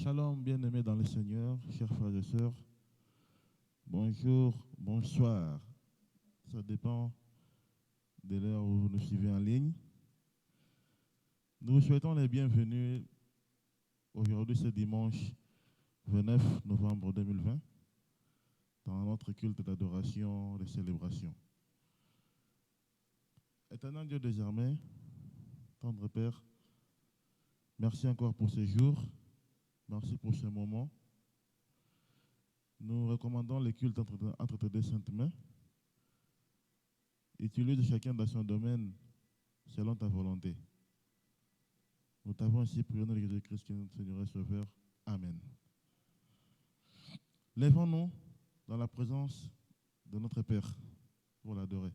Shalom, bien-aimés dans le Seigneur, chers frères et sœurs. Bonjour, bonsoir. Ça dépend de l'heure où vous nous suivez en ligne. Nous vous souhaitons les bienvenus. Aujourd'hui, c'est dimanche 29 novembre 2020, dans notre culte d'adoration, de célébration. Éternel Dieu des armées, tendre Père, merci encore pour ce jour. Merci pour ce moment. Nous recommandons le culte entre tes deux saintes mains. Utilise chacun dans son domaine selon ta volonté. Nous t'avons ainsi prié au nom de Jésus-Christ, qui est notre Seigneur et Sauveur. Amen. Lèvons-nous dans la présence de notre Père pour l'adorer.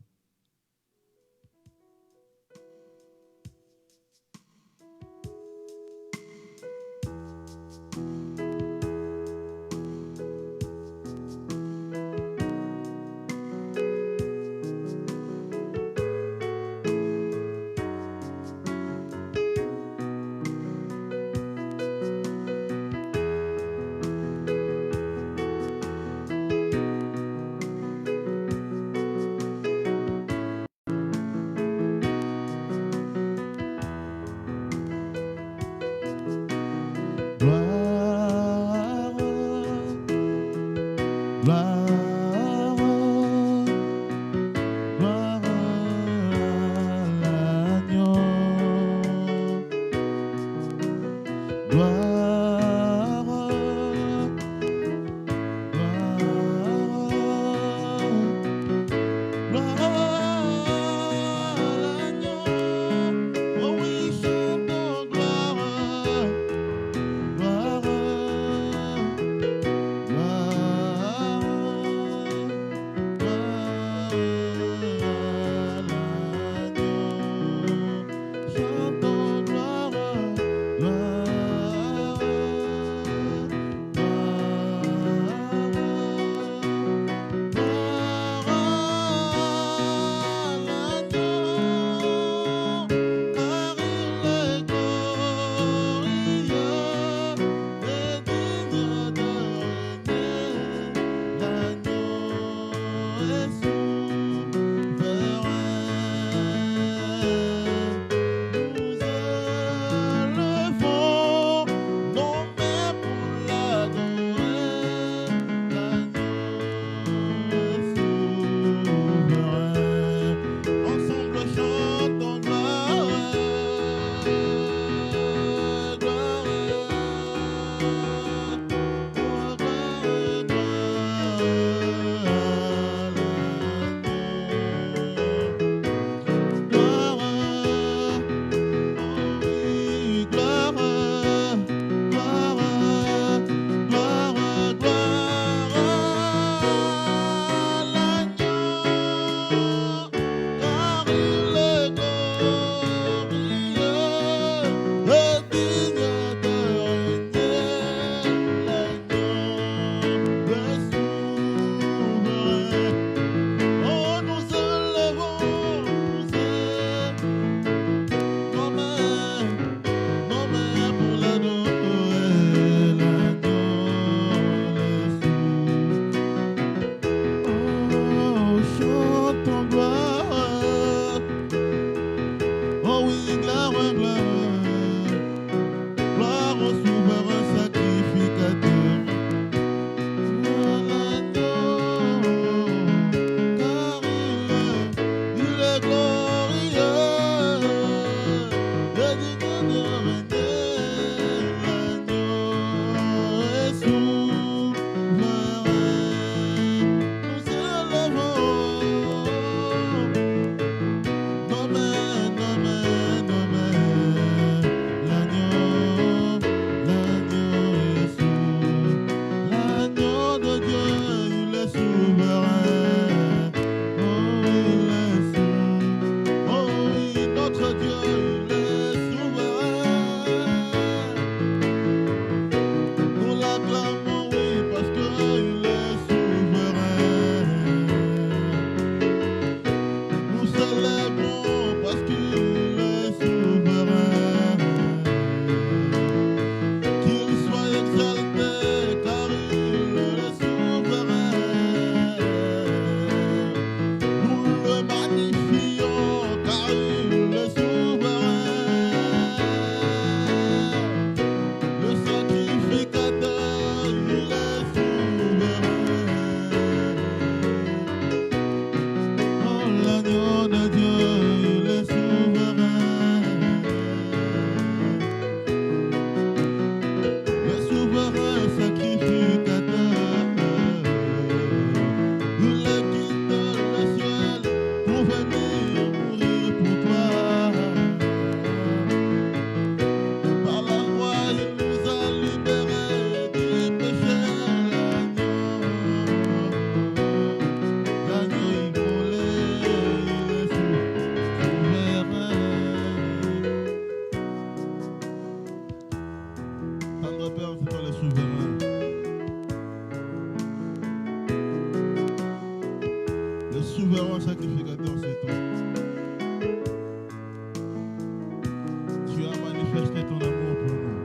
venir mourir pour toi. Par la croix, il nous a libérés du péché. L'agneau immolé, il est souverain. Tendre Père, c'est toi le souverain. Le souverain sacrificateur, c'est toi. Tu as manifesté ton amour pour nous.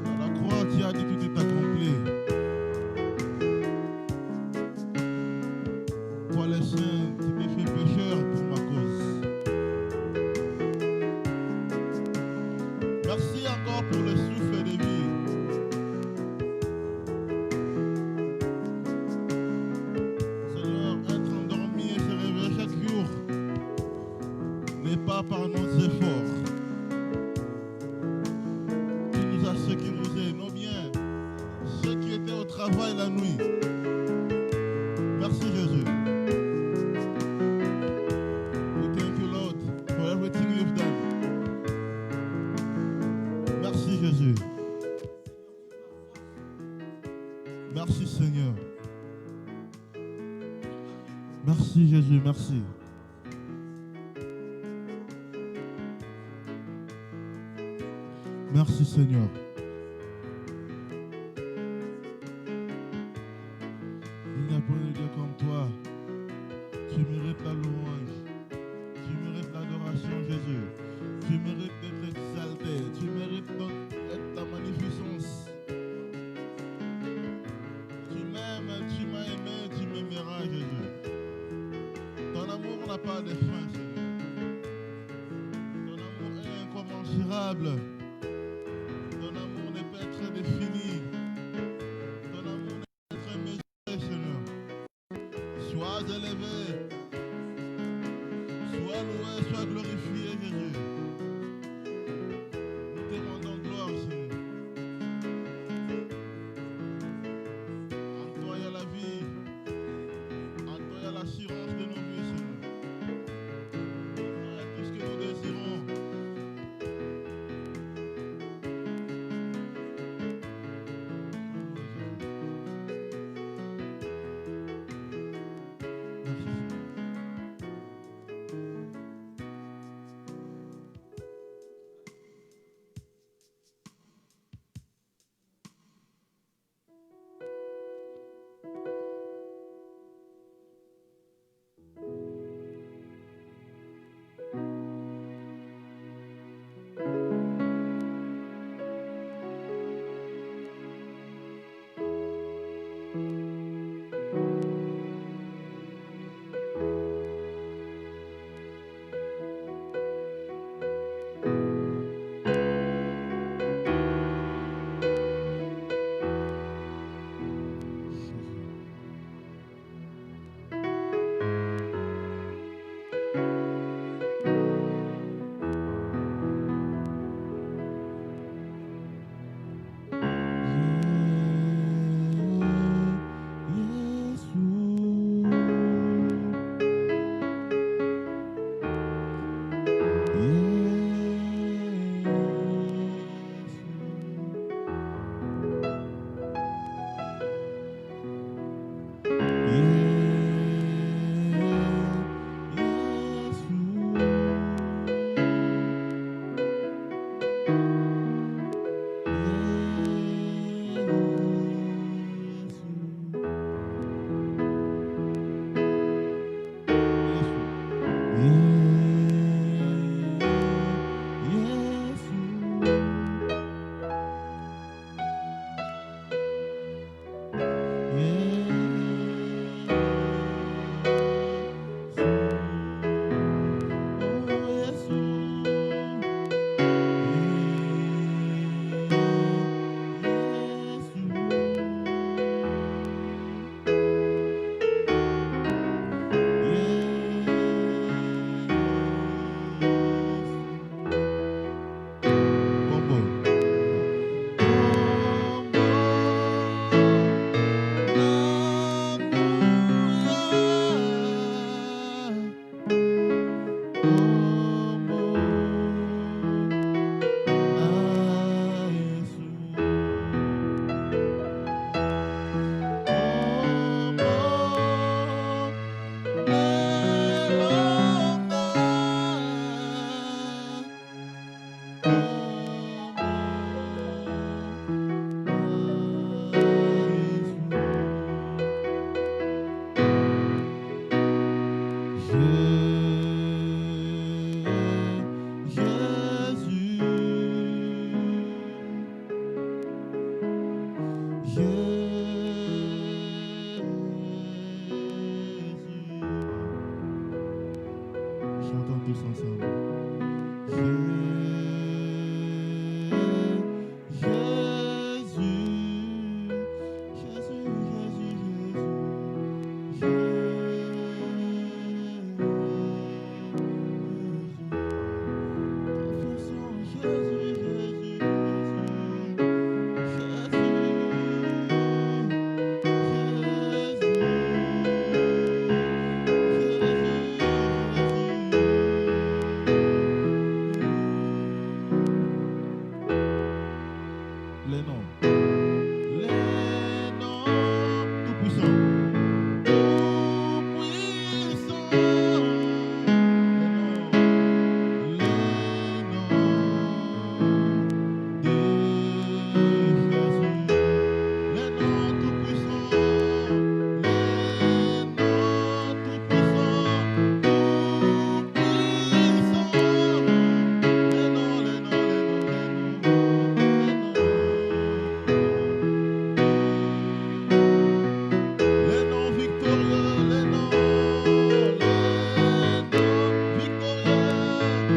À la croix, tu as dit que tout est accompli. Toi, les saints, tu t'es fait pécheur pour ma cause. Merci encore pour le souffle de vie. Seigneur, être endormi et se réveiller chaque jour n'est pas par nos efforts. Tu nous as sécurisés, nos biens, ceux qui étaient au travail la nuit. Merci Jésus. We thank you, Lord, for everything you've done. Merci Jésus. Merci Seigneur. Merci Jésus, merci. Merci Seigneur. Il n'y a pas de Dieu comme toi. Tu mérites la louange. Tu mérites l'adoration Jésus. Tu mérites d'être exalté. Tu mérites d'être ta magnificence. Tu m'aimes, tu m'as aimé, tu m'aimeras Jésus. Ton amour n'a pas de fin Seigneur. Ton amour est incommensurable. Ton amour ne peut être défini. Ton amour ne peut être mesuré, Seigneur. Sois élevé, sois loué, sois glorifié, Jésus. Nous te rendons gloire, Seigneur. En toi, il y a la vie. En toi, il y a l'assurance de nos vies, Seigneur. En toi, il y a tout ce que nous désirons. tous ensemble. Les noms. Les noms tout-puissants. Tout-puissants. Les noms de Jésus. Les noms tout-puissants. Les noms tout-puissants. Tout-puissants. Les noms, les noms, les noms victorieux, les noms victorieux, les noms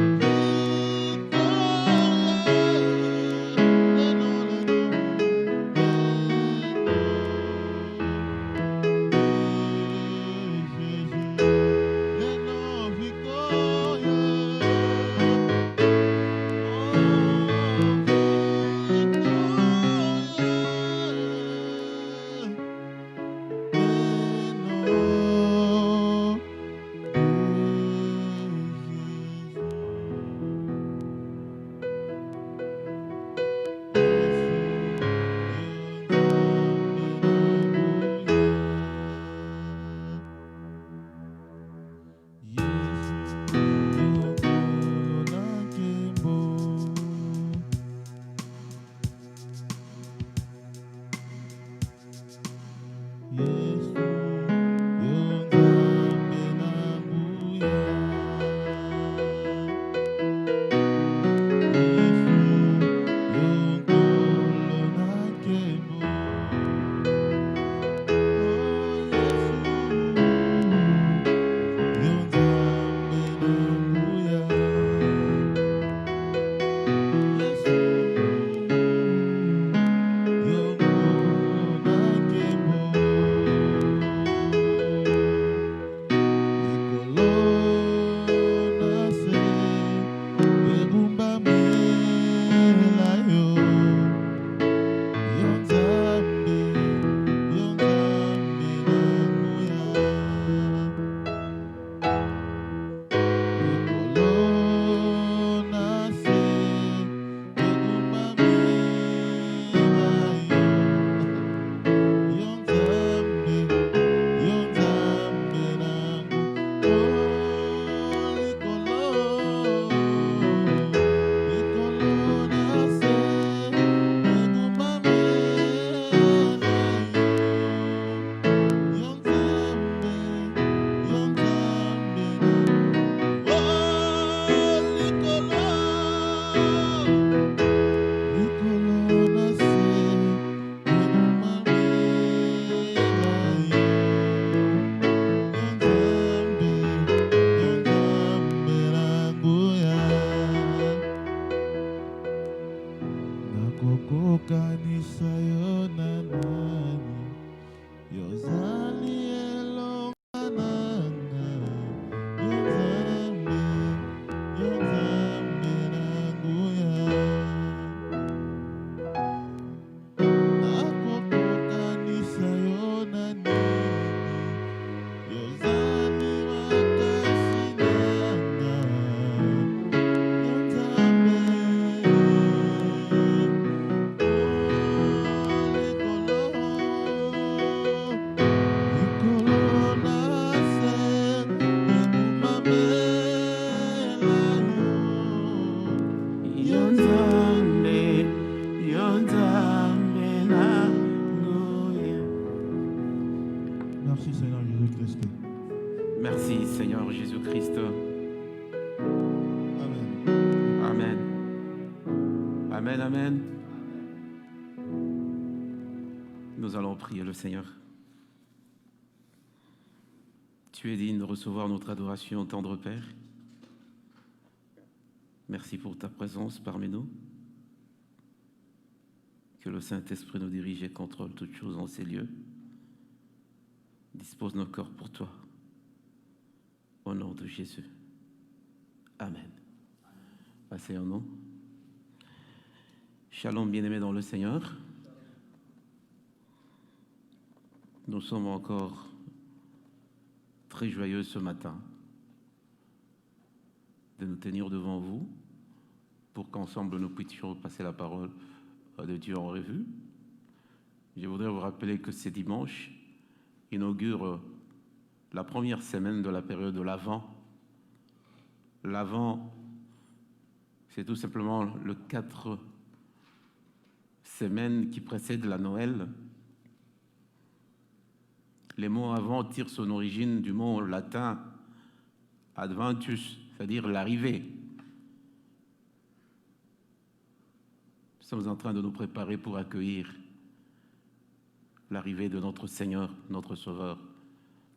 Merci Seigneur Jésus-Christ. Merci Seigneur Jésus-Christ. Amen. Amen. Amen, amen. Nous allons prier le Seigneur. Tu es digne de recevoir notre adoration, tendre Père. Merci pour ta présence parmi nous. Que le Saint-Esprit nous dirige et contrôle toutes choses en ces lieux. Dispose nos corps pour toi. Au nom de Jésus. Amen. Asseyons-nous. Shalom, bien-aimés dans le Seigneur. Nous sommes encore très joyeux ce matin de nous tenir devant vous pour qu'ensemble nous puissions passer la parole de Dieu en revue. Je voudrais vous rappeler que ce dimanche inaugure la première semaine de la période de l'Avent. L'Avent, c'est tout simplement le 4 semaines qui précèdent la Noël. Les mots Avant tirent son origine du mot latin adventus, c'est-à-dire l'arrivée. Nous sommes en train de nous préparer pour accueillir l'arrivée de notre Seigneur, notre Sauveur,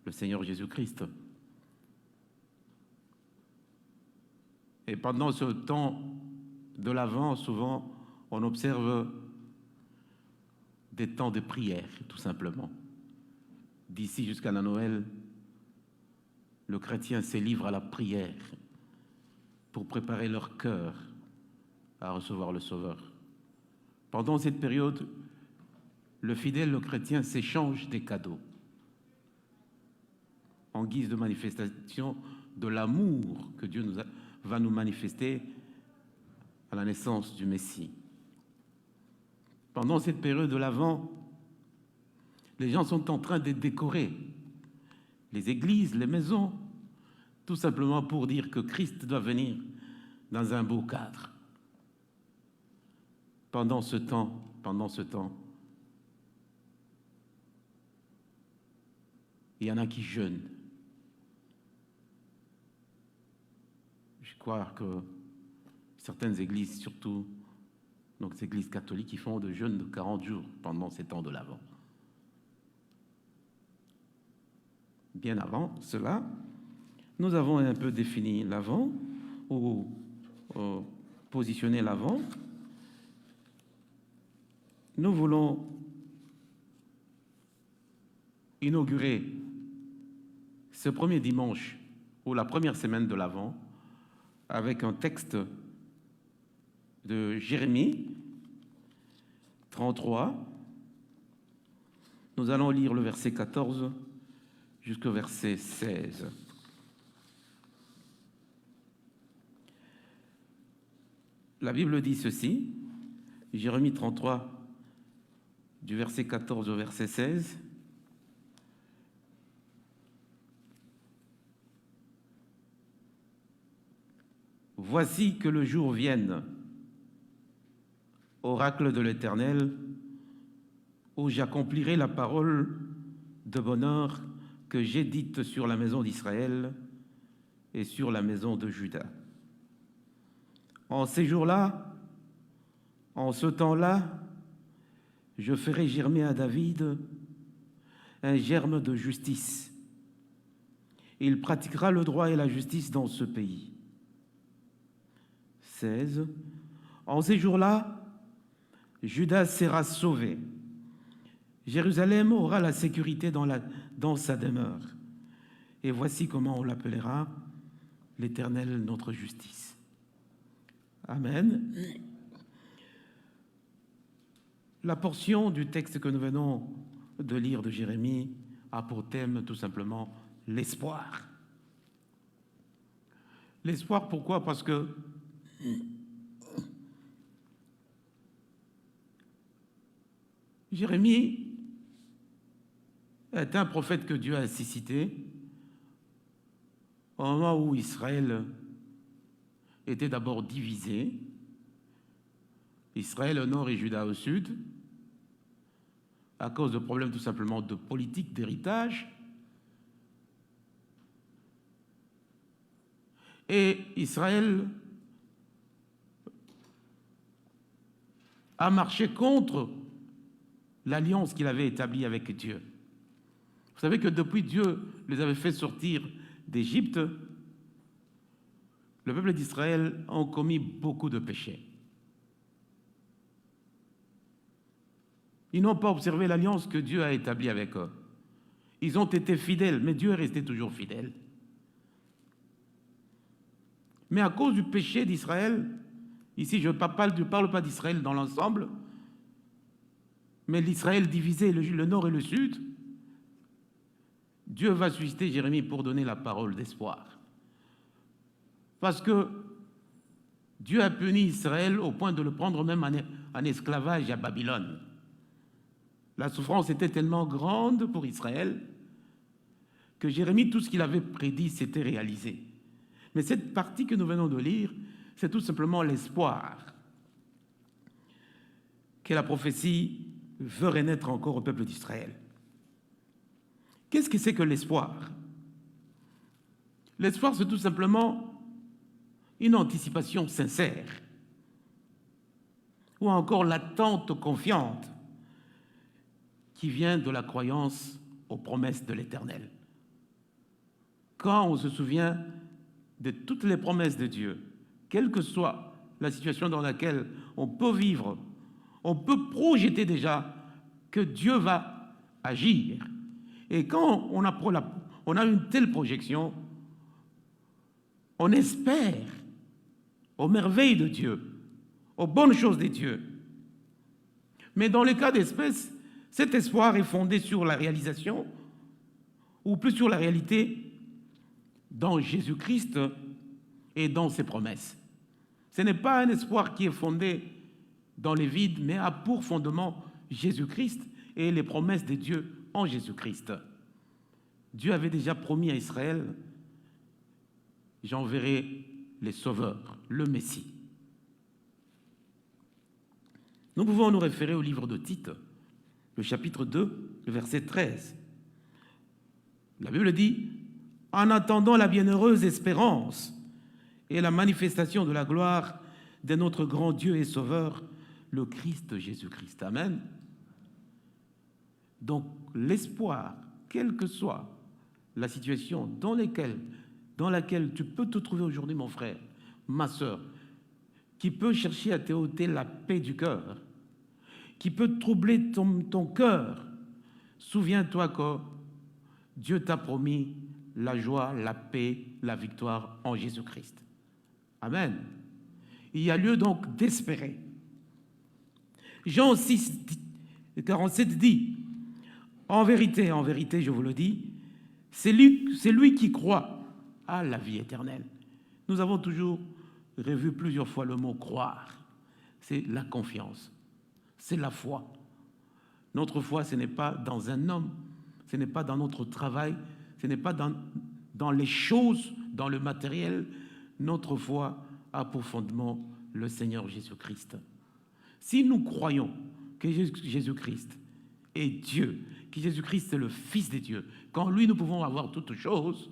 le Seigneur Jésus-Christ. Et pendant ce temps de l'Avent, souvent, on observe des temps de prière, tout simplement. D'ici jusqu'à la Noël, le chrétien se livre à la prière pour préparer leur cœur à recevoir le Sauveur. Pendant cette période, le fidèle, le chrétien, s'échange des cadeaux en guise de manifestation de l'amour que Dieu va nous manifester à la naissance du Messie. Pendant cette période de l'Avent, les gens sont en train de décorer les églises, les maisons, tout simplement pour dire que Christ doit venir dans un beau cadre. Pendant ce temps, il y en a qui jeûnent. Je crois que certaines églises, surtout donc les églises catholiques, qui font de jeûnes de 40 jours pendant ces temps de l'Avent. Bien avant cela, nous avons un peu défini l'Avent, ou positionné l'Avent. Nous voulons inaugurer ce premier dimanche, ou la première semaine de l'Avent, avec un texte de Jérémie 33. Nous allons lire le verset 14 jusqu'au verset 16. La Bible dit ceci, Jérémie 33, du verset 14 au verset 16. Voici que le jour vienne, oracle de l'Éternel, où j'accomplirai la parole de bonheur que j'ai dite sur la maison d'Israël et sur la maison de Juda. En ces jours-là, en ce temps-là, je ferai germer à David un germe de justice. Il pratiquera le droit et la justice dans ce pays. 16. En ces jours-là, Juda sera sauvé. Jérusalem aura la sécurité dans sa demeure. Et voici comment on l'appellera, l'Éternel notre justice. Amen. La portion du texte que nous venons de lire de Jérémie a pour thème tout simplement l'espoir. L'espoir, pourquoi? Parce que Jérémie est un prophète que Dieu a ainsi cité au moment où Israël était d'abord divisé, Israël au nord et Juda au sud, à cause de problèmes tout simplement de politique, d'héritage. Et Israël a marché contre l'alliance qu'il avait établie avec Dieu. Vous savez que depuis Dieu les avait fait sortir d'Égypte, le peuple d'Israël a commis beaucoup de péchés. Ils n'ont pas observé l'alliance que Dieu a établie avec eux. Ils ont été fidèles, mais Dieu est resté toujours fidèle. Mais à cause du péché d'Israël, ici je ne parle pas d'Israël dans l'ensemble, mais l'Israël divisé, le nord et le sud, Dieu va susciter Jérémie pour donner la parole d'espoir. Parce que Dieu a puni Israël au point de le prendre même en esclavage à Babylone. La souffrance était tellement grande pour Israël que Jérémie, tout ce qu'il avait prédit, s'était réalisé. Mais cette partie que nous venons de lire, c'est tout simplement l'espoir que la prophétie veut renaître encore au peuple d'Israël. Qu'est-ce que c'est que l'espoir? L'espoir, c'est tout simplement une anticipation sincère ou encore l'attente confiante qui vient de la croyance aux promesses de l'Éternel. Quand on se souvient de toutes les promesses de Dieu, quelle que soit la situation dans laquelle on peut vivre, on peut projeter déjà que Dieu va agir. Et quand on a une telle projection, on espère aux merveilles de Dieu, aux bonnes choses de Dieu. Mais dans le cas d'espèce, cet espoir est fondé sur la réalisation, ou plus sur la réalité, dans Jésus-Christ et dans ses promesses. Ce n'est pas un espoir qui est fondé dans les vides, mais a pour fondement Jésus-Christ et les promesses de Dieu en Jésus-Christ. Dieu avait déjà promis à Israël, j'enverrai les sauveurs, le Messie. Nous pouvons nous référer au livre de Tite, le chapitre 2, le verset 13. La Bible dit « En attendant la bienheureuse espérance et la manifestation de la gloire de notre grand Dieu et Sauveur, le Christ Jésus-Christ. » Amen. Donc, l'espoir, quelle que soit la situation dans laquelle tu peux te trouver aujourd'hui, mon frère, ma sœur, qui peut chercher à t'ôter la paix du cœur, qui peut troubler ton cœur, souviens-toi que Dieu t'a promis la joie, la paix, la victoire en Jésus-Christ. Amen. Il y a lieu donc d'espérer. Jean 6, 47 dit, en vérité, je vous le dis, c'est lui qui croit à la vie éternelle. Nous avons toujours revu plusieurs fois le mot croire. C'est la confiance, c'est la foi. Notre foi, ce n'est pas dans un homme, ce n'est pas dans notre travail, ce n'est pas dans les choses, dans le matériel. Notre foi a pour fondement le Seigneur Jésus-Christ. Si nous croyons que Jésus-Christ est Dieu, que Jésus-Christ est le Fils de Dieu, qu'en lui nous pouvons avoir toutes choses,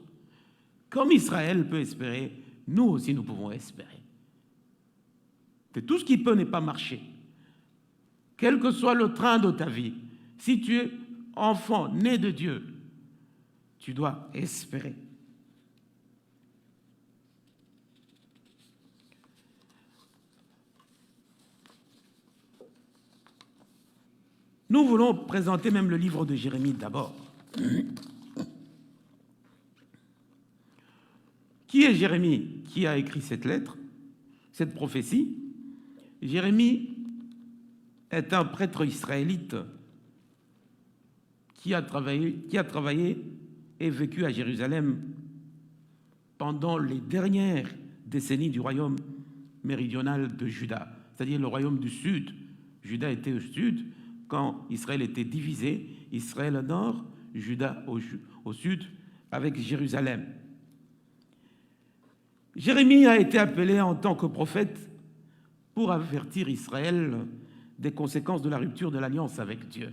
comme Israël peut espérer, nous aussi nous pouvons espérer. Que tout ce qui peut n'est pas marcher. Quel que soit le train de ta vie, si tu es enfant, né de Dieu, tu dois espérer. Nous voulons présenter même le livre de Jérémie d'abord. Qui est Jérémie? Qui a écrit cette lettre, cette prophétie? Jérémie est un prêtre israélite qui a travaillé et vécu à Jérusalem pendant les dernières décennies du royaume méridional de Juda, c'est-à-dire le royaume du sud. Juda était au sud quand Israël était divisé, Israël au nord, Juda au sud, avec Jérusalem. Jérémie a été appelé en tant que prophète pour avertir Israël des conséquences de la rupture de l'alliance avec Dieu.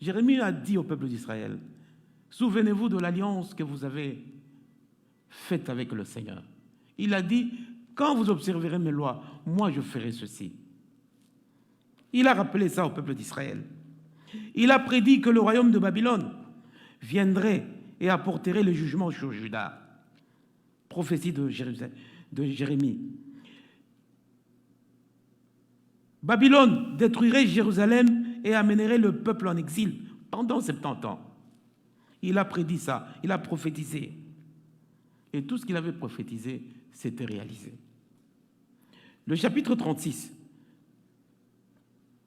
Jérémie a dit au peuple d'Israël, « Souvenez-vous de l'alliance que vous avez faite avec le Seigneur. » Il a dit, « Quand vous observerez mes lois, moi je ferai ceci. » Il a rappelé ça au peuple d'Israël. Il a prédit que le royaume de Babylone viendrait et apporterait le jugement sur Juda. Prophétie de de Jérémie. Babylone détruirait Jérusalem et amènerait le peuple en exil pendant 70 ans. Il a prédit ça, il a prophétisé. Et tout ce qu'il avait prophétisé s'était réalisé. Le chapitre 36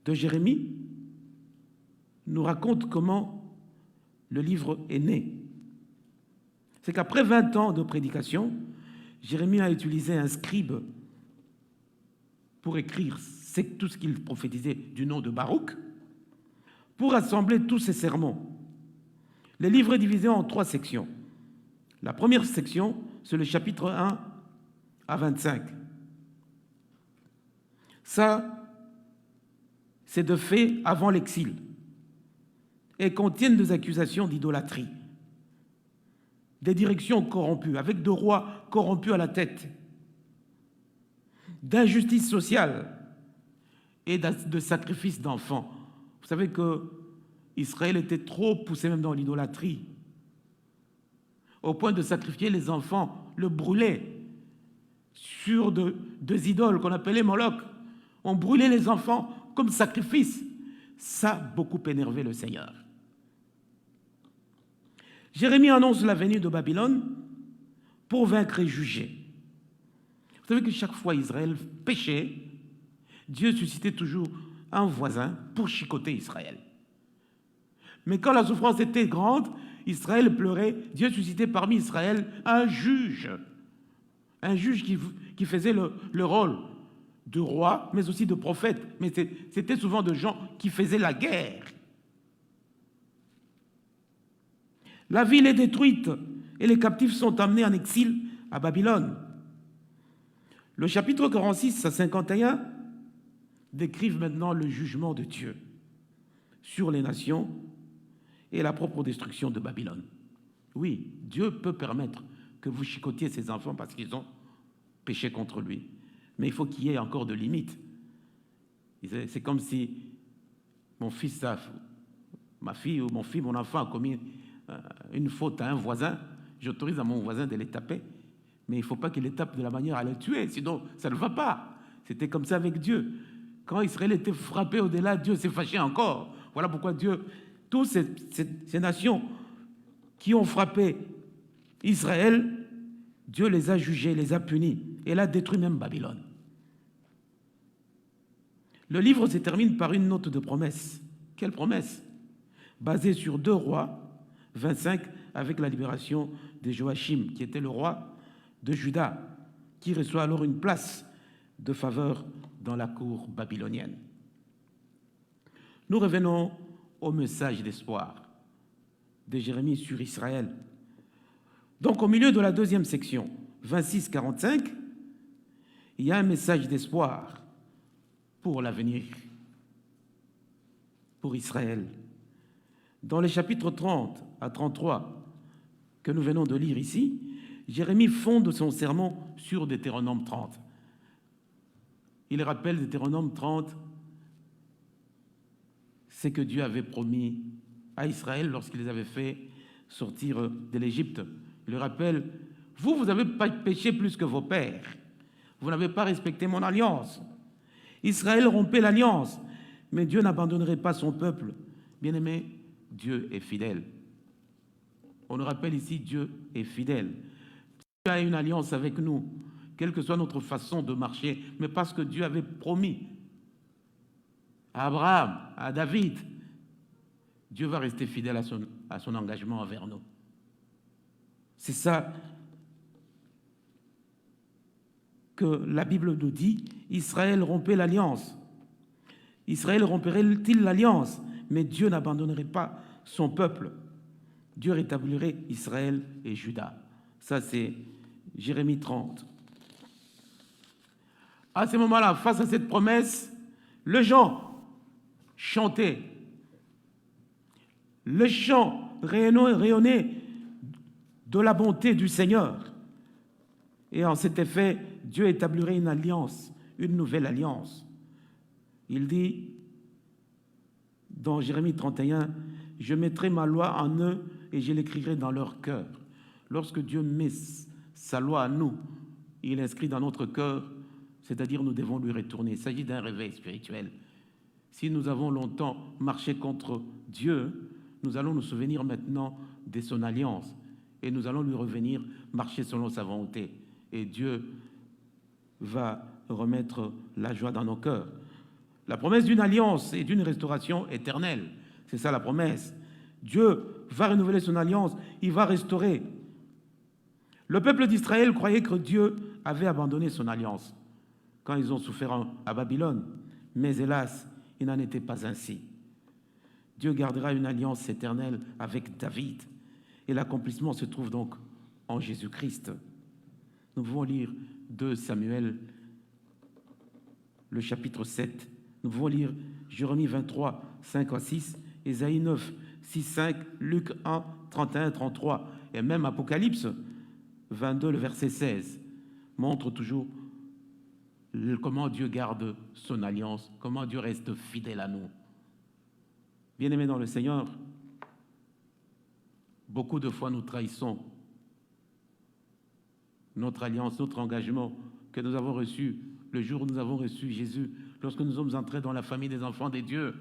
de Jérémie nous raconte comment le livre est né. C'est qu'après 20 ans de prédication, Jérémie a utilisé un scribe pour écrire tout ce qu'il prophétisait du nom de Baruch, pour assembler tous ses sermons. Le livre est divisé en 3 sections. La première section, c'est le chapitre 1 à 25. Ça, c'est de faits avant l'exil et contiennent des accusations d'idolâtrie, des directions corrompues, avec de rois corrompus à la tête, d'injustice sociale et de sacrifices d'enfants. Vous savez que Israël était trop poussé même dans l'idolâtrie, au point de sacrifier les enfants, le brûler sur deux idoles qu'on appelait Moloch. On brûlait les enfants comme sacrifice. Ça a beaucoup énervé le Seigneur. Jérémie annonce la venue de Babylone pour vaincre et juger. Vous savez que chaque fois Israël péchait, Dieu suscitait toujours un voisin pour chicoter Israël. Mais quand la souffrance était grande, Israël pleurait, Dieu suscitait parmi Israël un juge qui faisait le rôle de roi, mais aussi de prophète. Mais c'était souvent de gens qui faisaient la guerre. La ville est détruite et les captifs sont amenés en exil à Babylone. Le chapitre 46 à 51 décrivent maintenant le jugement de Dieu sur les nations et la propre destruction de Babylone. Oui, Dieu peut permettre que vous chicotiez ses enfants parce qu'ils ont péché contre lui. Mais il faut qu'il y ait encore de limites. C'est comme si mon fils, ma fille ou mon enfant a commis une faute à un voisin, j'autorise à mon voisin de les taper, mais il ne faut pas qu'il les tape de la manière à les tuer, sinon ça ne va pas. C'était comme ça avec Dieu. Quand Israël était frappé au-delà, Dieu s'est fâché encore. Voilà pourquoi Dieu, toutes ces nations qui ont frappé Israël, Dieu les a jugés, les a punis, et l'a détruit même Babylone. Le livre se termine par une note de promesse. Quelle promesse? Basée sur 2 Rois 25, avec la libération de Joachim, qui était le roi de Juda, qui reçoit alors une place de faveur dans la cour babylonienne. Nous revenons au message d'espoir de Jérémie sur Israël. Donc, au milieu de la 2e section, 26-45, il y a un message d'espoir pour l'avenir, pour Israël. Dans les chapitres 30 à 33 que nous venons de lire ici, Jérémie fonde son sermon sur Deutéronome 30. Il rappelle Deutéronome 30, c'est que Dieu avait promis à Israël lorsqu'il les avait fait sortir de l'Égypte. Il le rappelle, vous n'avez pas péché plus que vos pères. Vous n'avez pas respecté mon alliance. Israël rompait l'alliance, mais Dieu n'abandonnerait pas son peuple. Bien-aimé, Dieu est fidèle. On nous rappelle ici, Dieu est fidèle. Dieu a une alliance avec nous, quelle que soit notre façon de marcher, mais parce que Dieu avait promis à Abraham, à David, Dieu va rester fidèle à son engagement envers nous. C'est ça que la Bible nous dit. Israël rompait l'alliance. Israël romperait-il l'alliance? Mais Dieu n'abandonnerait pas son peuple. Dieu rétablirait Israël et Juda. Ça, c'est Jérémie 30. À ce moment-là, face à cette promesse, les gens chantaient. Le chant rayonnait de la bonté du Seigneur. Et en cet effet, Dieu établirait une alliance, une nouvelle alliance. Il dit, dans Jérémie 31, « Je mettrai ma loi en eux et je l'écrirai dans leur cœur. » Lorsque Dieu met sa loi à nous, il est inscrit dans notre cœur, c'est-à-dire nous devons lui retourner. Il s'agit d'un réveil spirituel. Si nous avons longtemps marché contre Dieu, nous allons nous souvenir maintenant de son alliance et nous allons lui revenir marcher selon sa volonté. Et Dieu va remettre la joie dans nos cœurs. La promesse d'une alliance et d'une restauration éternelle, c'est ça la promesse. Dieu va renouveler son alliance, il va restaurer. Le peuple d'Israël croyait que Dieu avait abandonné son alliance quand ils ont souffert à Babylone. Mais hélas, il n'en était pas ainsi. Dieu gardera une alliance éternelle avec David. Et l'accomplissement se trouve donc en Jésus-Christ. Nous pouvons lire 2 Samuel, le chapitre 7. Nous pouvons lire Jérémie 23, 5 à 6, Ésaïe 9, 6, 5, Luc 1, 31, 33, et même Apocalypse 22, le verset 16, montre toujours comment Dieu garde son alliance, comment Dieu reste fidèle à nous. Bien-aimés dans le Seigneur, beaucoup de fois nous trahissons notre alliance, notre engagement que nous avons reçu le jour où nous avons reçu Jésus, lorsque nous sommes entrés dans la famille des enfants des dieux.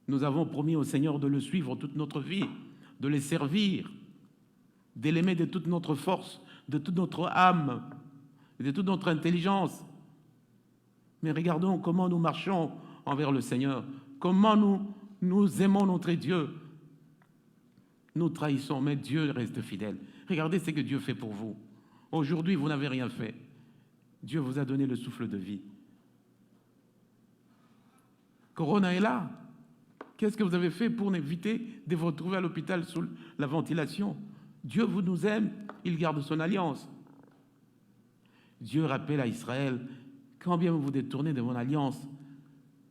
Nous avons promis au Seigneur de le suivre toute notre vie, de le servir, de l'aimer de toute notre force, de toute notre âme, de toute notre intelligence. Mais regardons comment nous marchons envers le Seigneur, comment nous aimons notre Dieu. Nous trahissons, mais Dieu reste fidèle. Regardez ce que Dieu fait pour vous. Aujourd'hui, vous n'avez rien fait. Dieu vous a donné le souffle de vie. Corona est là. Qu'est-ce que vous avez fait pour éviter de vous retrouver à l'hôpital sous la ventilation? Dieu vous nous aime, il garde son alliance. Dieu rappelle à Israël, quand bien vous vous détournez de mon alliance,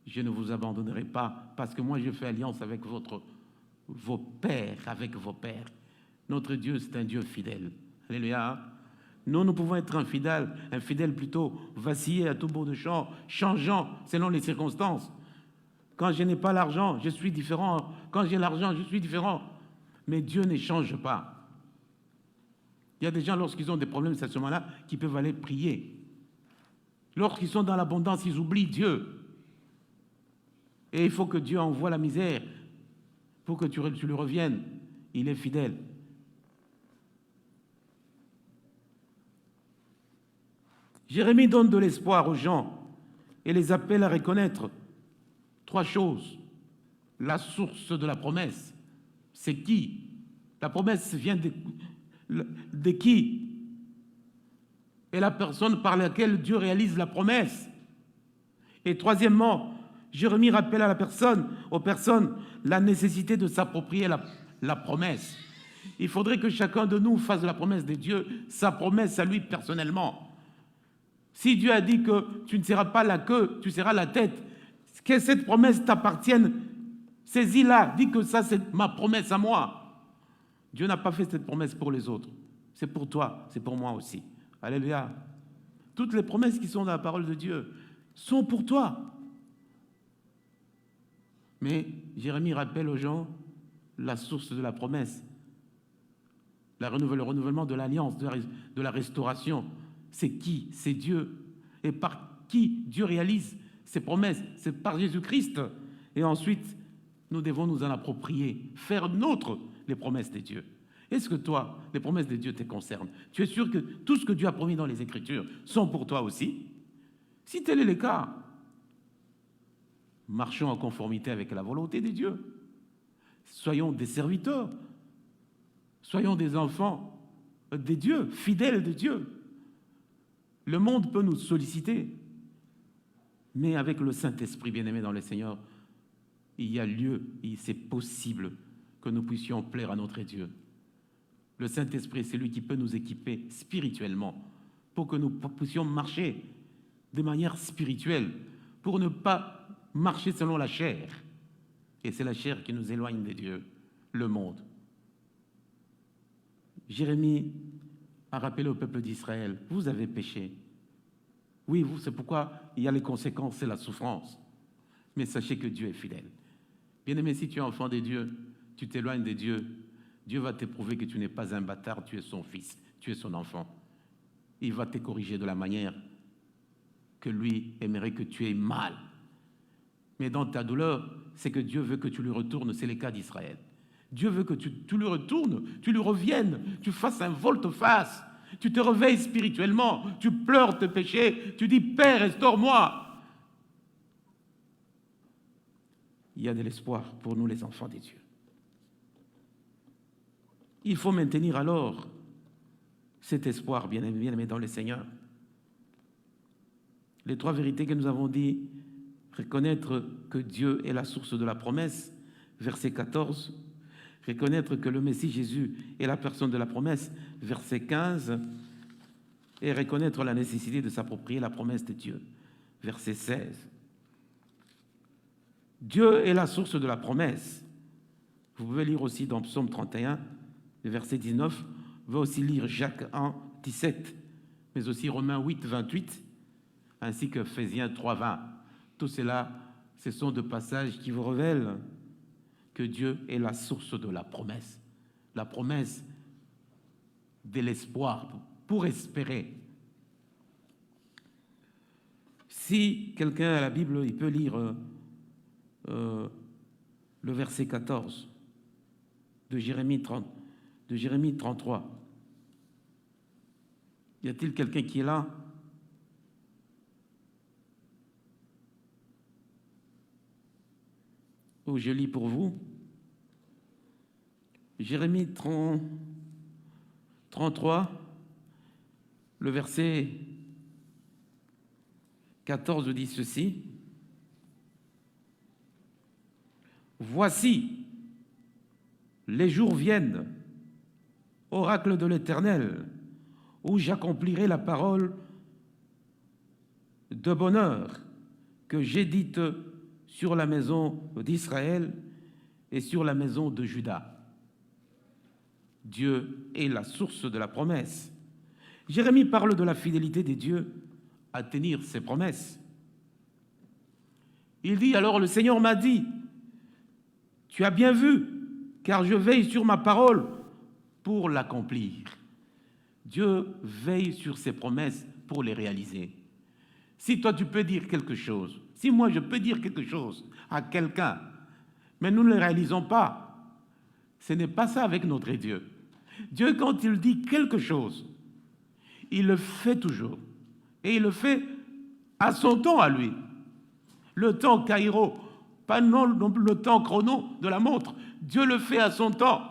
je ne vous abandonnerai pas, parce que moi je fais alliance avec vos pères, avec vos pères. Notre Dieu, c'est un Dieu fidèle. Alléluia. Nous pouvons être infidèles plutôt, vaciller à tout bout de champ, changeant selon les circonstances. Quand je n'ai pas l'argent, je suis différent. Quand j'ai l'argent, je suis différent. Mais Dieu ne change pas. Il y a des gens, lorsqu'ils ont des problèmes à ce moment-là, qui peuvent aller prier. Lorsqu'ils sont dans l'abondance, ils oublient Dieu. Et il faut que Dieu envoie la misère pour que tu lui reviennes. Il est fidèle. Jérémie donne de l'espoir aux gens et les appelle à reconnaître 3 choses. La source de la promesse, c'est qui? La promesse vient de qui? Et la personne par laquelle Dieu réalise la promesse. Et troisièmement, Jérémie rappelle aux personnes, la nécessité de s'approprier la promesse. Il faudrait que chacun de nous fasse la promesse de Dieu, sa promesse à lui personnellement. Si Dieu a dit que tu ne seras pas la queue, tu seras la tête, que cette promesse t'appartienne, saisis-la, dis que ça c'est ma promesse à moi. Dieu n'a pas fait cette promesse pour les autres. C'est pour toi, c'est pour moi aussi. Alléluia. Toutes les promesses qui sont dans la parole de Dieu sont pour toi. Mais Jérémie rappelle aux gens la source de la promesse, le renouvellement de l'alliance, de la restauration. C'est qui? C'est Dieu. Et par qui Dieu réalise ses promesses? C'est par Jésus-Christ. Et ensuite, nous devons nous en approprier, faire nôtres les promesses de Dieu. Est-ce que toi, les promesses de Dieu te concernent? Tu es sûr que tout ce que Dieu a promis dans les Écritures sont pour toi aussi? Si tel est le cas, marchons en conformité avec la volonté de Dieu. Soyons des serviteurs. Soyons des enfants de Dieu, fidèles de Dieu. Le monde peut nous solliciter, mais avec le Saint-Esprit bien-aimé dans le Seigneur, il y a lieu, c'est possible que nous puissions plaire à notre Dieu. Le Saint-Esprit, c'est lui qui peut nous équiper spirituellement pour que nous puissions marcher de manière spirituelle, pour ne pas marcher selon la chair. Et c'est la chair qui nous éloigne de Dieu, le monde. Jérémie a rappelé au peuple d'Israël, vous avez péché. Oui, c'est pourquoi il y a les conséquences, c'est la souffrance. Mais sachez que Dieu est fidèle. Bien-aimé, si tu es enfant de Dieu, tu t'éloignes de Dieu, Dieu va t'éprouver que tu n'es pas un bâtard, tu es son fils, tu es son enfant. il va te corriger de la manière que lui aimerait que tu aies mal. Mais dans ta douleur, c'est que Dieu veut que tu lui retournes, c'est le cas d'Israël. Dieu veut que tu lui retournes, tu lui reviennes, tu fasses un volte-face, tu te réveilles spirituellement, tu pleures tes péchés, tu dis « Père, restaure-moi ». Il y a de l'espoir pour nous les enfants des dieux. Il faut maintenir alors cet espoir, bien aimé dans le Seigneur. Les trois vérités que nous avons dit, reconnaître que Dieu est la source de la promesse, verset 14, reconnaître que le Messie Jésus est la personne de la promesse, verset 15, et reconnaître la nécessité de s'approprier la promesse de Dieu, verset 16. Dieu est la source de la promesse. Vous pouvez lire aussi dans Psaume 31, verset 19, vous pouvez aussi lire Jacques 1, 17, mais aussi Romains 8, 28, ainsi que Ephésiens 3, 20. Tout cela, ce sont des passages qui vous révèlent que Dieu est la source de la promesse de l'espoir, pour espérer. Si quelqu'un a la Bible, il peut lire le verset 14 de Jérémie 33. Y a-t-il quelqu'un qui est là? Oh, je lis pour vous. Jérémie 33, le verset 14 dit ceci. Voici, les jours viennent, oracle de l'Éternel, où j'accomplirai la parole de bonheur que j'ai dite sur la maison d'Israël et sur la maison de Juda. Dieu est la source de la promesse. Jérémie parle de la fidélité des dieux à tenir ses promesses. Il dit, alors le Seigneur m'a dit, tu as bien vu, car je veille sur ma parole pour l'accomplir. Dieu veille sur ses promesses pour les réaliser. Si toi tu peux dire quelque chose, si moi je peux dire quelque chose à quelqu'un, mais nous ne le réalisons pas, ce n'est pas ça avec notre Dieu. Dieu, quand il dit quelque chose, il le fait toujours. Et il le fait à son temps à lui. Le temps Caïro, pas non le temps chrono de la montre. Dieu le fait à son temps.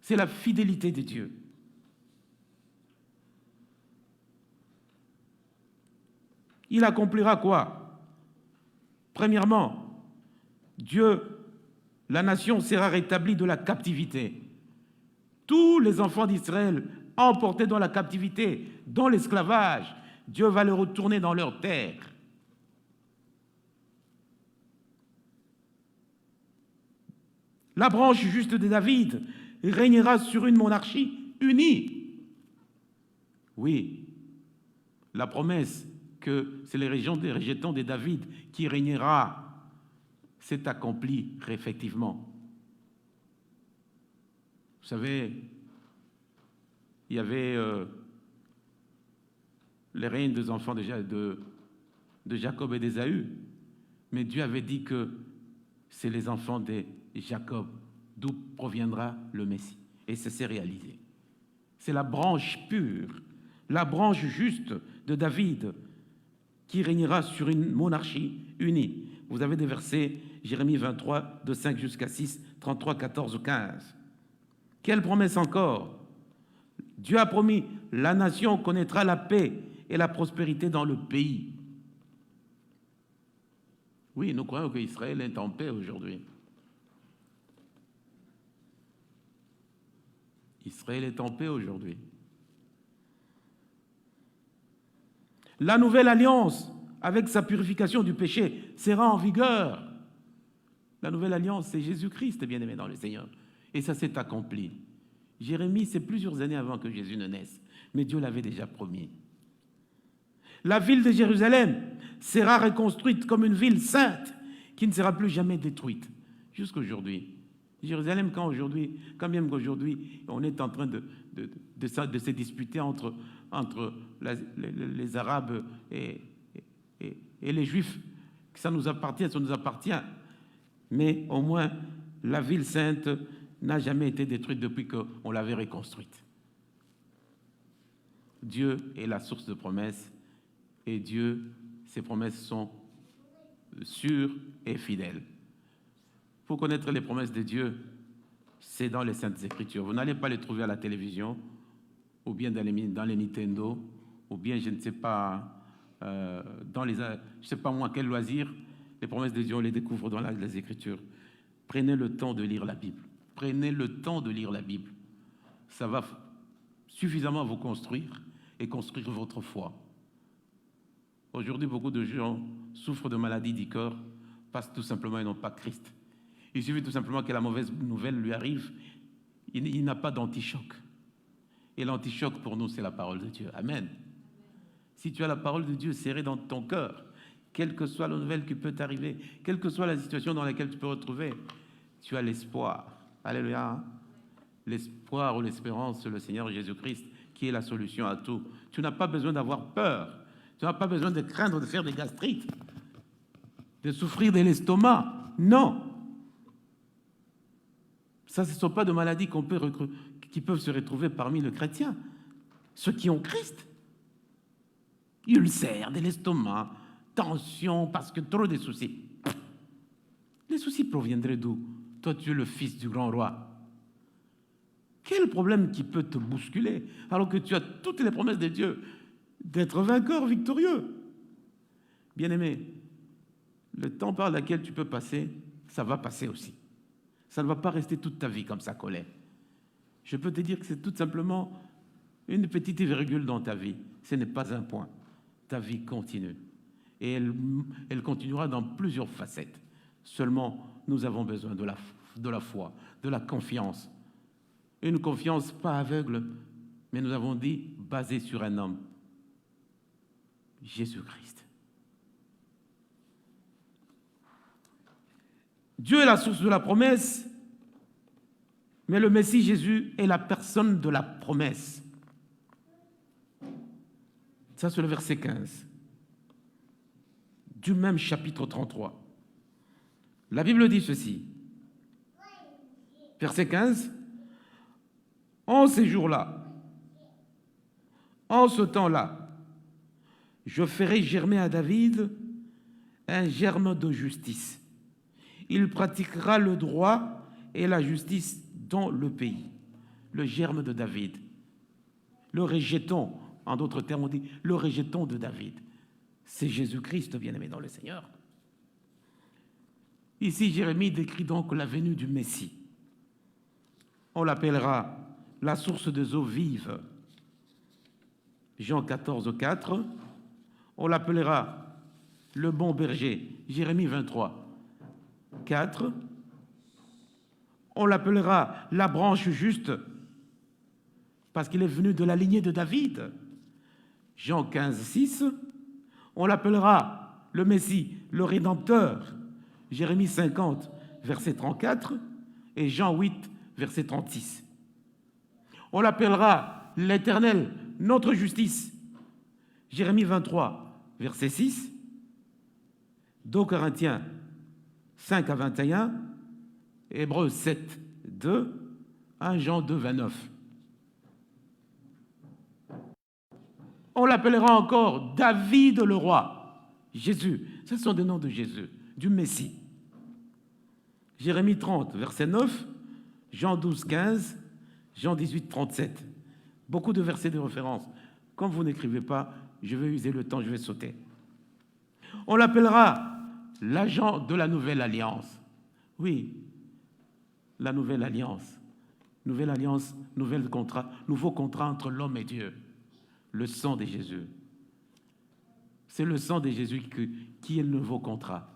C'est la fidélité de Dieu. Il accomplira quoi? Premièrement, Dieu, la nation sera rétablie de la captivité. Tous les enfants d'Israël emportés dans la captivité, dans l'esclavage, Dieu va les retourner dans leur terre. La branche juste de David régnera sur une monarchie unie. Oui, la promesse que c'est les rejetons de David qui régnera s'est accomplie effectivement. Vous savez, il y avait les règnes des enfants de Jacob et d'Ésaü, mais Dieu avait dit que c'est les enfants de Jacob d'où proviendra le Messie. Et ça s'est réalisé. C'est la branche pure, la branche juste de David qui régnera sur une monarchie unie. Vous avez des versets, Jérémie 23, de 5 jusqu'à 6, 33, 14, 15. Quelle promesse encore? Dieu a promis, la nation connaîtra la paix et la prospérité dans le pays. Oui, nous croyons qu'Israël est en paix aujourd'hui. Israël est en paix aujourd'hui. La nouvelle alliance, avec sa purification du péché, sera en vigueur. La nouvelle alliance, c'est Jésus-Christ, bien-aimé dans le Seigneur. Et ça s'est accompli. Jérémie, c'est plusieurs années avant que Jésus ne naisse, mais Dieu l'avait déjà promis. La ville de Jérusalem sera reconstruite comme une ville sainte qui ne sera plus jamais détruite. Jusqu'aujourd'hui, Jérusalem, quand même qu'aujourd'hui, on est en train de se disputer entre les Arabes et les Juifs, que ça nous appartient, mais au moins, la ville sainte n'a jamais été détruite depuis qu'on l'avait reconstruite. Dieu est la source de promesses, et Dieu, ses promesses sont sûres et fidèles. Pour connaître les promesses de Dieu, c'est dans les Saintes Écritures. Vous n'allez pas les trouver à la télévision, ou bien dans les Nintendo, ou bien, je ne sais pas, je sais pas moi, quel loisir. Les promesses de Dieu, on les découvre dans les Écritures. Prenez le temps de lire la Bible. Prenez le temps de lire la Bible. Ça va suffisamment vous construire et construire votre foi. Aujourd'hui, beaucoup de gens souffrent de maladies du corps parce que tout simplement, ils n'ont pas Christ. Il suffit tout simplement que la mauvaise nouvelle lui arrive. Il n'a pas d'antichoc. Et l'antichoc, pour nous, c'est la parole de Dieu. Amen. Si tu as la parole de Dieu serrée dans ton cœur, quelle que soit la nouvelle qui peut t'arriver, quelle que soit la situation dans laquelle tu peux te retrouver, tu as l'espoir. Alléluia. L'espoir ou l'espérance, c'est le Seigneur Jésus-Christ qui est la solution à tout. Tu n'as pas besoin d'avoir peur. Tu n'as pas besoin de craindre de faire des gastrites, de souffrir de l'estomac. Non. Ça, ce ne sont pas de maladies qui peuvent se retrouver parmi les chrétiens. Ceux qui ont Christ. Ulcère de l'estomac, tension, parce que trop de soucis. Les soucis proviendraient d'où? Toi, tu es le fils du grand roi. Quel problème qui peut te bousculer alors que tu as toutes les promesses de Dieu d'être vainqueur, victorieux? Bien-aimé, le temps par lequel tu peux passer, ça va passer aussi. Ça ne va pas rester toute ta vie comme ça collé. Je peux te dire que c'est tout simplement une petite virgule dans ta vie. Ce n'est pas un point. Ta vie continue. Et elle continuera dans plusieurs facettes. Seulement, nous avons besoin de la foi, de la confiance. Une confiance pas aveugle, mais nous avons dit basée sur un homme, Jésus-Christ. Dieu est la source de la promesse, mais le Messie Jésus est la personne de la promesse. Ça, c'est le verset 15 du même chapitre 33. La Bible dit ceci. Verset 15. En ces jours-là, en ce temps-là, je ferai germer à David un germe de justice. Il pratiquera le droit et la justice dans le pays. Le germe de David. Le rejeton, en d'autres termes, on dit le rejeton de David. C'est Jésus-Christ, bien-aimé dans le Seigneur. Ici, Jérémie décrit donc la venue du Messie. On l'appellera la source des eaux vives. Jean 14, 4. On l'appellera le bon berger. Jérémie 23, 4. On l'appellera la branche juste parce qu'il est venu de la lignée de David. Jean 15, 6. On l'appellera le Messie, le Rédempteur. Jérémie 50, verset 34. Et Jean 8, verset 36. On l'appellera l'Éternel, notre justice. Jérémie 23, verset 6. 2 Corinthiens 5 à 21. Hébreux 7, 2. 1 Jean 2, 29. On l'appellera encore David le roi. Jésus. Ce sont des noms de Jésus, du Messie. Jérémie 30, verset 9. Jean 12, 15. Jean 18, 37. Beaucoup de versets de référence. Comme vous n'écrivez pas, je vais user le temps, je vais sauter. On l'appellera l'agent de la nouvelle alliance. Oui, la nouvelle alliance. Nouvelle alliance, nouveau contrat entre l'homme et Dieu. Le sang de Jésus. C'est le sang de Jésus qui est le nouveau contrat.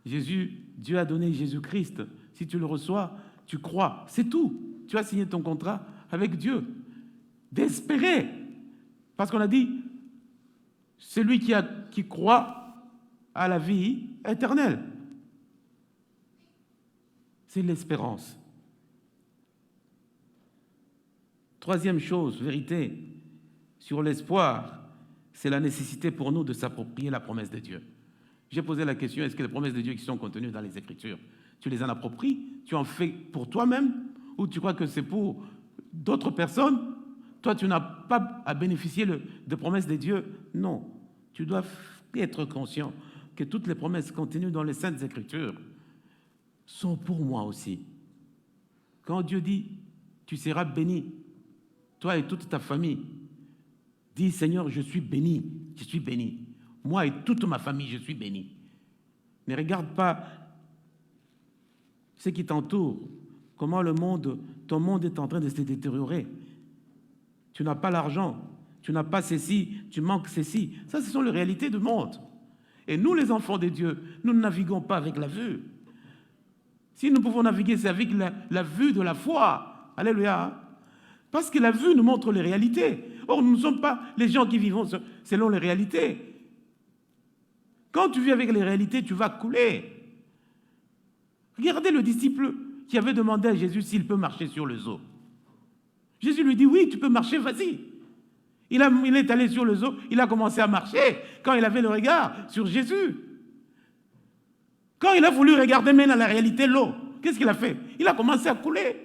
Jésus, Dieu a donné Jésus-Christ. Si tu le reçois, tu crois. C'est tout. Tu as signé ton contrat avec Dieu. D'espérer. Parce qu'on a dit, celui qui croit à la vie éternelle. c'est l'espérance. Troisième chose, vérité, sur l'espoir, c'est la nécessité pour nous de s'approprier la promesse de Dieu. J'ai posé la question, est-ce que les promesses de Dieu qui sont contenues dans les Écritures, tu les en appropries, tu en fais pour toi-même, ou tu crois que c'est pour d'autres personnes? Toi, tu n'as pas à bénéficier des promesses de Dieu. Non, tu dois être conscient que toutes les promesses contenues dans les Saintes Écritures sont pour moi aussi. Quand Dieu dit, tu seras béni, toi et toute ta famille, dis, Seigneur, je suis béni, je suis béni. Moi et toute ma famille, je suis béni. Ne regarde pas ce qui t'entoure, comment ton monde est en train de se détériorer. Tu n'as pas l'argent, tu n'as pas ceci, tu manques ceci. Ça, ce sont les réalités du monde. Et nous, les enfants de Dieu, nous ne naviguons pas avec la vue. Si nous pouvons naviguer, c'est avec la vue de la foi. Alléluia. Parce que la vue nous montre les réalités. Or, nous ne sommes pas les gens qui vivent selon les réalités. Quand tu vis avec les réalités, tu vas couler. Regardez le disciple qui avait demandé à Jésus s'il peut marcher sur les eaux. Jésus lui dit, oui, tu peux marcher, vas-y. Il est allé sur les eaux, il a commencé à marcher quand il avait le regard sur Jésus. Quand il a voulu regarder maintenant la réalité, l'eau, qu'est-ce qu'il a fait? Il a commencé à couler.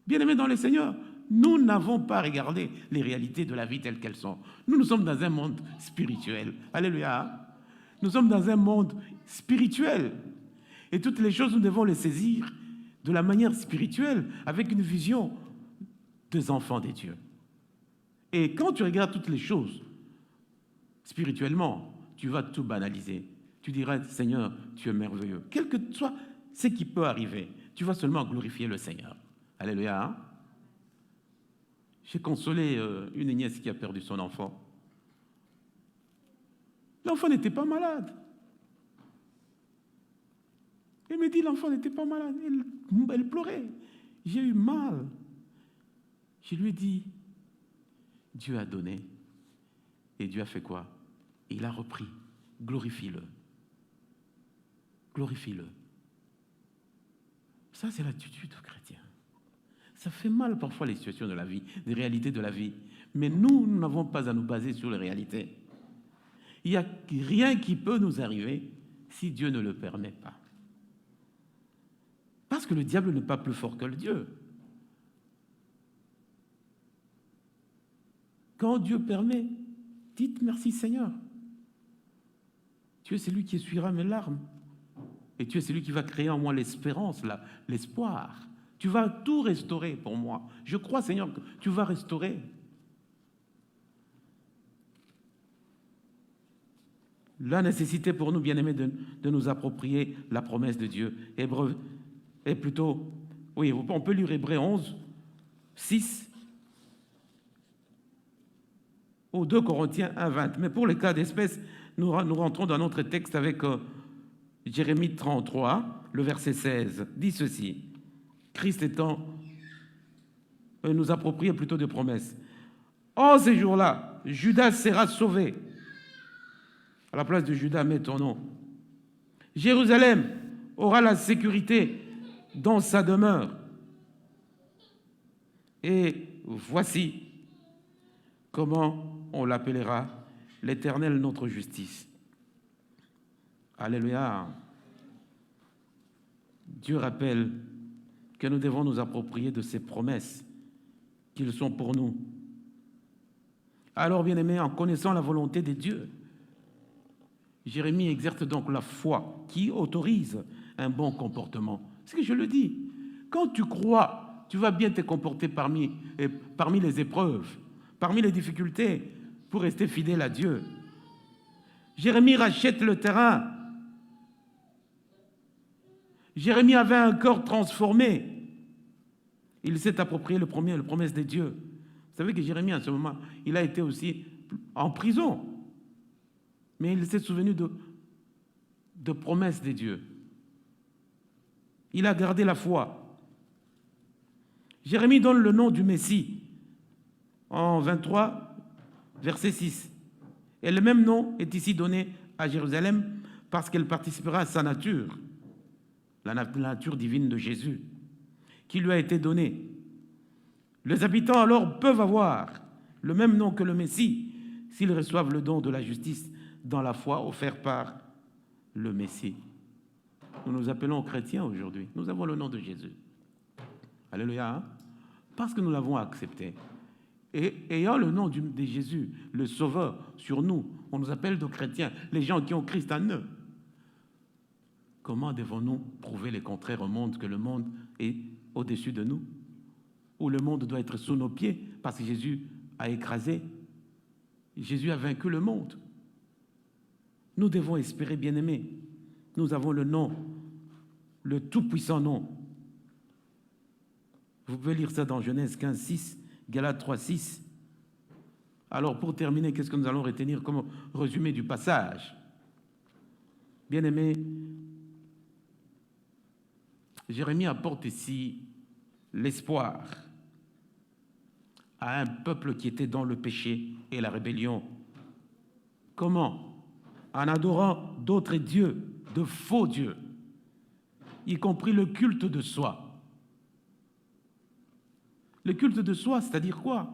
Bien-aimés dans le Seigneur, nous n'avons pas regardé les réalités de la vie telles qu'elles sont. Nous sommes dans un monde spirituel. Alléluia. Nous sommes dans un monde spirituel. Et toutes les choses, nous devons les saisir de la manière spirituelle, avec une vision des enfants des dieux. Et quand tu regardes toutes les choses spirituellement, tu vas tout banaliser. Tu diras, Seigneur, tu es merveilleux. Quel que soit ce qui peut arriver, tu vas seulement glorifier le Seigneur. Alléluia. J'ai consolé une nièce qui a perdu son enfant. L'enfant n'était pas malade. Elle me dit, l'enfant n'était pas malade. Elle pleurait. J'ai eu mal. Je lui ai dit, Dieu a donné. Et Dieu a fait quoi? Il a repris. Glorifie-le. Glorifie-le. Ça, c'est l'attitude chrétienne. Ça fait mal parfois les situations de la vie, les réalités de la vie. Mais nous n'avons pas à nous baser sur les réalités. Il n'y a rien qui peut nous arriver si Dieu ne le permet pas. Parce que le diable n'est pas plus fort que le Dieu. Quand Dieu permet, dites merci Seigneur. Tu es celui qui essuiera mes larmes. Et tu es celui qui va créer en moi l'espérance, l'espoir. Tu vas tout restaurer pour moi. Je crois, Seigneur, que tu vas restaurer. La nécessité pour nous, bien-aimés, de nous approprier la promesse de Dieu. Hébreux est plutôt... Oui, on peut lire Hébreux 11, 6, ou 2 Corinthiens 1, 20. Mais pour les cas d'espèce, nous rentrons dans notre texte avec Jérémie 33, le verset 16. Dit ceci, Christ étant... nous approprier plutôt de promesses. En ces jours-là, Judas sera sauvé. À la place de Judas, mets ton nom. Jérusalem aura la sécurité dans sa demeure. Et voici comment on l'appellera l'Éternel notre justice. Alléluia. Dieu rappelle que nous devons nous approprier de ces promesses qu'ils sont pour nous. Alors, bien-aimés, en connaissant la volonté de Dieu, Jérémie exerce donc la foi qui autorise un bon comportement. C'est ce que je le dis. Quand tu crois, tu vas bien te comporter parmi les épreuves, parmi les difficultés, pour rester fidèle à Dieu. Jérémie rachète le terrain. Jérémie avait un corps transformé. Il s'est approprié la promesse de Dieu. Vous savez que Jérémie, en ce moment, il a été aussi en prison. Mais il s'est souvenu de promesses de Dieu. Il a gardé la foi. Jérémie donne le nom du Messie en 23, verset 6. Et le même nom est ici donné à Jérusalem parce qu'elle participera à sa nature. la nature divine de Jésus, qui lui a été donnée. Les habitants alors peuvent avoir le même nom que le Messie s'ils reçoivent le don de la justice dans la foi offert par le Messie. Nous nous appelons chrétiens aujourd'hui. Nous avons le nom de Jésus. Alléluia. Hein? Parce que nous l'avons accepté. Et ayant le nom de Jésus, le Sauveur, sur nous, on nous appelle de chrétiens, les gens qui ont Christ en eux. Comment devons-nous prouver le contraire au monde, que le monde est au-dessus de nous? Ou le monde doit être sous nos pieds parce que Jésus a écrasé? Jésus a vaincu le monde. Nous devons espérer, bien-aimés. Nous avons le nom, le tout-puissant nom. Vous pouvez lire ça dans Genèse 15, 6, Galates 3, 6. Alors, pour terminer, qu'est-ce que nous allons retenir comme résumé du passage? Bien-aimés, Jérémie apporte ici l'espoir à un peuple qui était dans le péché et la rébellion. Comment? En adorant d'autres dieux, de faux dieux, y compris le culte de soi. Le culte de soi, c'est-à-dire quoi?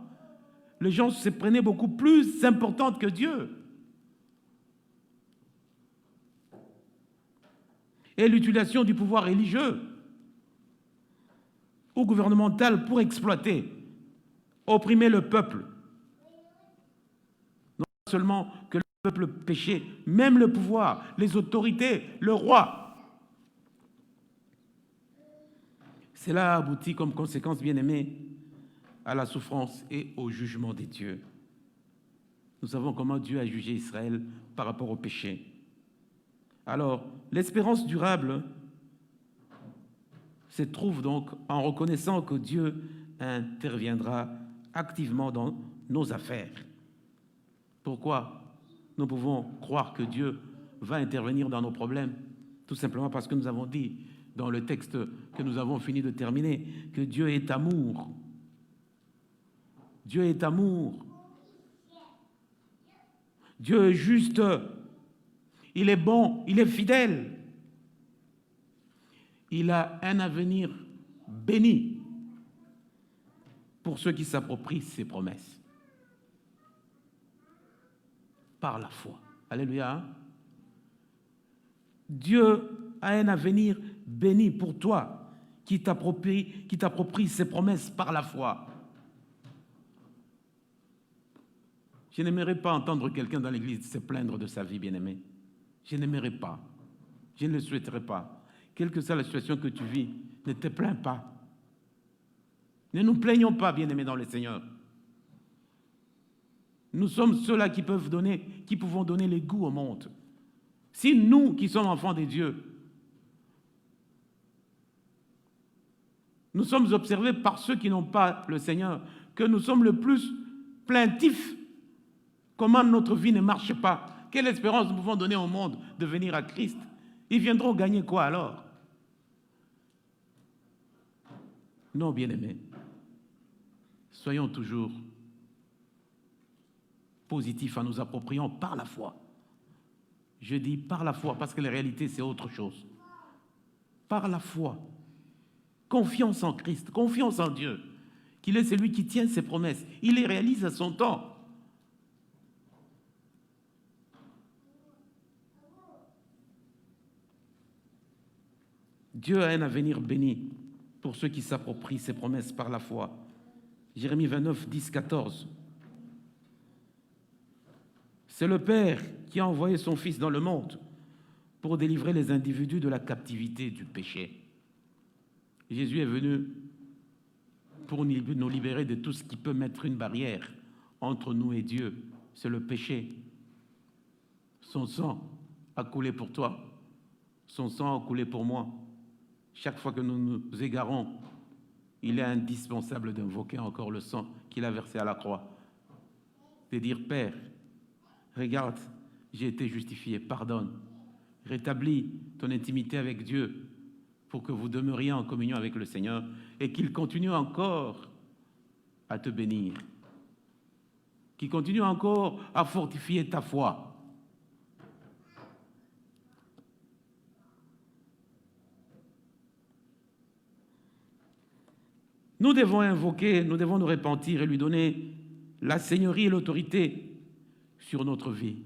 Les gens se prenaient beaucoup plus importante que Dieu. Et l'utilisation du pouvoir religieux ou gouvernemental pour exploiter, opprimer le peuple. Non seulement que le peuple péchait, même le pouvoir, les autorités, le roi. Cela a abouti comme conséquence, bien-aimés, à la souffrance et au jugement des dieux. Nous savons comment Dieu a jugé Israël par rapport au péché. Alors, l'espérance durable se trouve donc en reconnaissant que Dieu interviendra activement dans nos affaires. Pourquoi nous pouvons croire que Dieu va intervenir dans nos problèmes? Tout simplement parce que nous avons dit dans le texte que nous avons fini de terminer que Dieu est amour. Dieu est amour. Dieu est juste. Il est bon, il est fidèle. Il a un avenir béni pour ceux qui s'approprient ses promesses. Par la foi. Alléluia. Dieu a un avenir béni pour toi qui t'approprie ses promesses par la foi. Je n'aimerais pas entendre quelqu'un dans l'Église se plaindre de sa vie, bien-aimé. Je n'aimerais pas. Je ne le souhaiterais pas. Quelle que soit la situation que tu vis, ne te plains pas. Ne nous plaignons pas, bien-aimés dans le Seigneur. Nous sommes ceux-là qui pouvons donner les goûts au monde. Si nous, qui sommes enfants de Dieu, nous sommes observés par ceux qui n'ont pas le Seigneur, que nous sommes le plus plaintifs, comment notre vie ne marche pas, quelle espérance nous pouvons donner au monde de venir à Christ? Ils viendront gagner quoi alors? Non, bien-aimés, soyons toujours positifs en nous appropriant par la foi. Je dis par la foi parce que la réalité c'est autre chose. Par la foi, confiance en Christ, confiance en Dieu, qu'il est celui qui tient ses promesses. Il les réalise à son temps. Dieu a un avenir béni pour ceux qui s'approprient ses promesses par la foi. Jérémie 29, 10, 14. C'est le Père qui a envoyé son Fils dans le monde pour délivrer les individus de la captivité du péché. Jésus est venu pour nous libérer de tout ce qui peut mettre une barrière entre nous et Dieu. C'est le péché. Son sang a coulé pour toi. Son sang a coulé pour moi. Chaque fois que nous nous égarons, il est indispensable d'invoquer encore le sang qu'il a versé à la croix. De dire, Père, regarde, j'ai été justifié, pardonne. Rétablis ton intimité avec Dieu pour que vous demeuriez en communion avec le Seigneur et qu'il continue encore à te bénir, qu'il continue encore à fortifier ta foi. Nous devons invoquer, nous devons nous repentir et lui donner la seigneurie et l'autorité sur notre vie.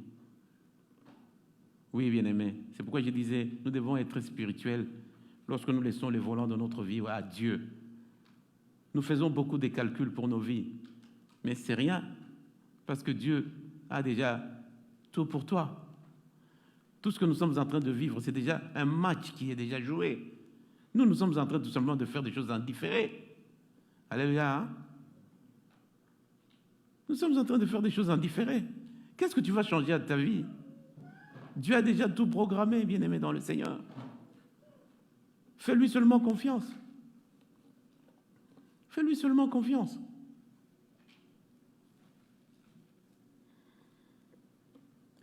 Oui, bien-aimés, c'est pourquoi je disais, nous devons être spirituels lorsque nous laissons les volants de notre vie à Dieu. Nous faisons beaucoup de calculs pour nos vies, mais c'est rien, parce que Dieu a déjà tout pour toi. Tout ce que nous sommes en train de vivre, c'est déjà un match qui est déjà joué. Nous sommes en train tout simplement de faire des choses en différé. Alléluia. Hein? Nous sommes en train de faire des choses en différé. Qu'est-ce que tu vas changer à ta vie? Dieu a déjà tout programmé, bien-aimé dans le Seigneur. Fais-lui seulement confiance. Fais-lui seulement confiance.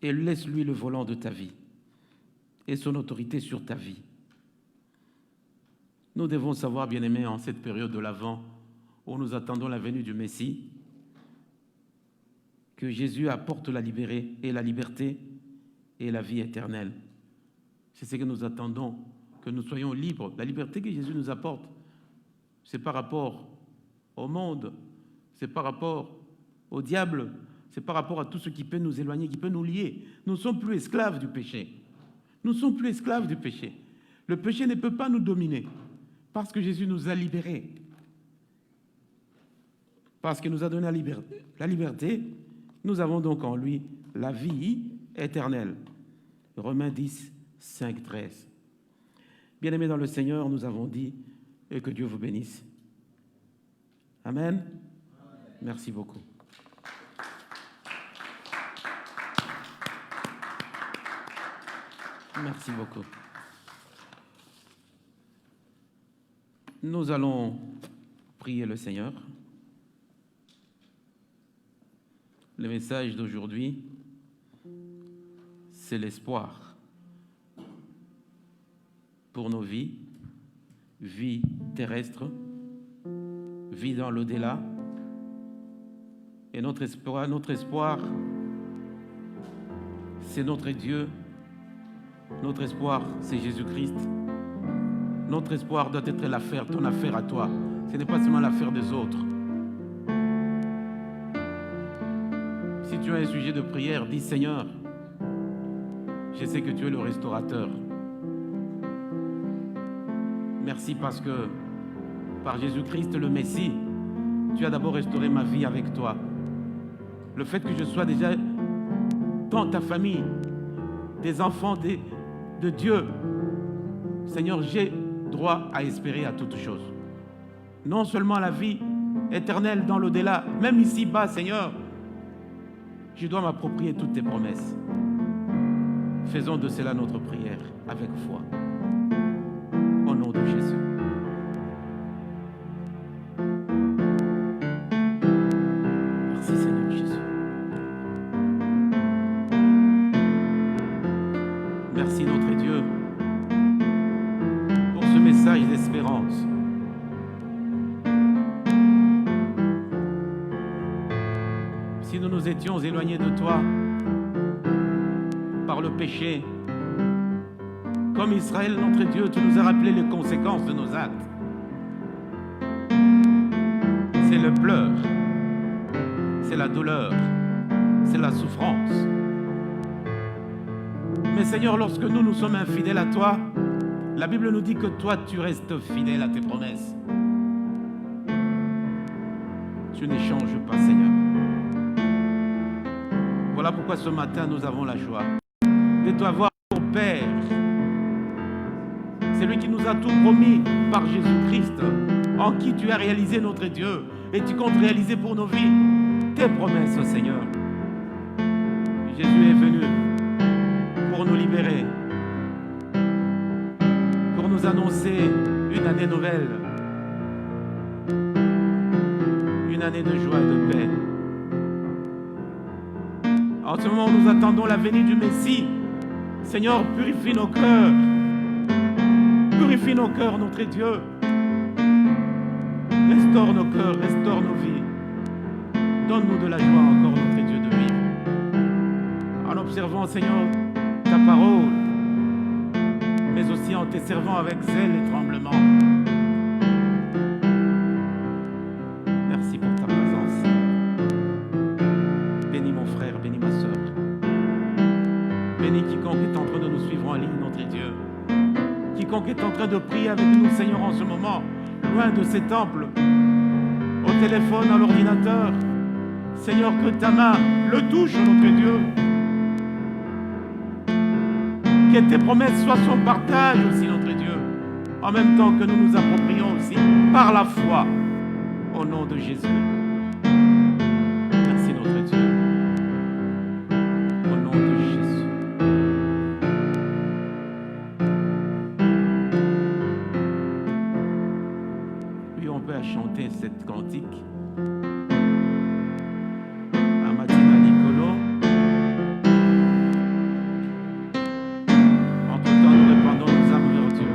Et laisse-lui le volant de ta vie et son autorité sur ta vie. Nous devons savoir, bien-aimés, en cette période de l'Avent, où nous attendons la venue du Messie, que Jésus apporte la liberté et la vie éternelle. C'est ce que nous attendons, que nous soyons libres. La liberté que Jésus nous apporte, c'est par rapport au monde, c'est par rapport au diable, c'est par rapport à tout ce qui peut nous éloigner, qui peut nous lier. Nous ne sommes plus esclaves du péché. Nous ne sommes plus esclaves du péché. Le péché ne peut pas nous dominer parce que Jésus nous a libérés. Parce qu'il nous a donné la liberté, nous avons donc en lui la vie éternelle. Romains 10, 5, 13. Bien-aimés dans le Seigneur, nous avons dit, et que Dieu vous bénisse. Amen. Amen. Merci beaucoup. Merci beaucoup. Nous allons prier le Seigneur. Le message d'aujourd'hui, c'est l'espoir pour nos vies, vie terrestre, vie dans l'au-delà. Et notre espoir, c'est notre Dieu. Notre espoir, c'est Jésus-Christ. Notre espoir doit être ton affaire à toi. Ce n'est pas seulement l'affaire des autres. Si tu as un sujet de prière, dis Seigneur, je sais que tu es le restaurateur. Merci parce que par Jésus-Christ le Messie, tu as d'abord restauré ma vie avec toi. Le fait que je sois déjà dans ta famille, des enfants de Dieu, Seigneur, j'ai droit à espérer à toutes choses. Non seulement la vie éternelle dans l'au-delà, même ici-bas, Seigneur, je dois m'approprier toutes tes promesses. Faisons de cela notre prière avec foi. Au nom de Jésus. Merci Seigneur Jésus. Merci notre Dieu pour ce message d'espérance. Si nous nous étions éloignés de toi par le péché, comme Israël, notre Dieu, tu nous as rappelé les conséquences de nos actes. C'est le pleur, c'est la douleur, c'est la souffrance. Mais Seigneur, lorsque nous sommes infidèles à toi, la Bible nous dit que toi, tu restes fidèle à tes promesses. Tu n'échanges pas, Seigneur. Voilà pourquoi ce matin, nous avons la joie de t'avoir pour Père. C'est lui qui nous a tout promis par Jésus-Christ, en qui tu as réalisé notre Dieu, et tu comptes réaliser pour nos vies tes promesses, Seigneur. Jésus est venu pour nous libérer, pour nous annoncer une année nouvelle, une année de joie et de paix. En ce moment où nous attendons la venue du Messie, Seigneur, purifie nos cœurs. Purifie nos cœurs, notre Dieu. Restaure nos cœurs, restaure nos vies. Donne-nous de la joie encore, notre Dieu, de vivre. En observant, Seigneur, ta parole, mais aussi en te servant avec zèle et tremblement. quiconque est en train de prier avec nous, Seigneur, en ce moment, loin de ces temples, au téléphone, à l'ordinateur, Seigneur, que ta main le touche, notre Dieu. Que tes promesses soient son partage aussi, notre Dieu, en même temps que nous nous approprions aussi par la foi, au nom de Jésus. Merci, notre Dieu. Au nom de Jésus. Oui, on peut chanter cette cantique. Amatina Nicolo. Entre-temps, nous répandons nos âmes vers Dieu.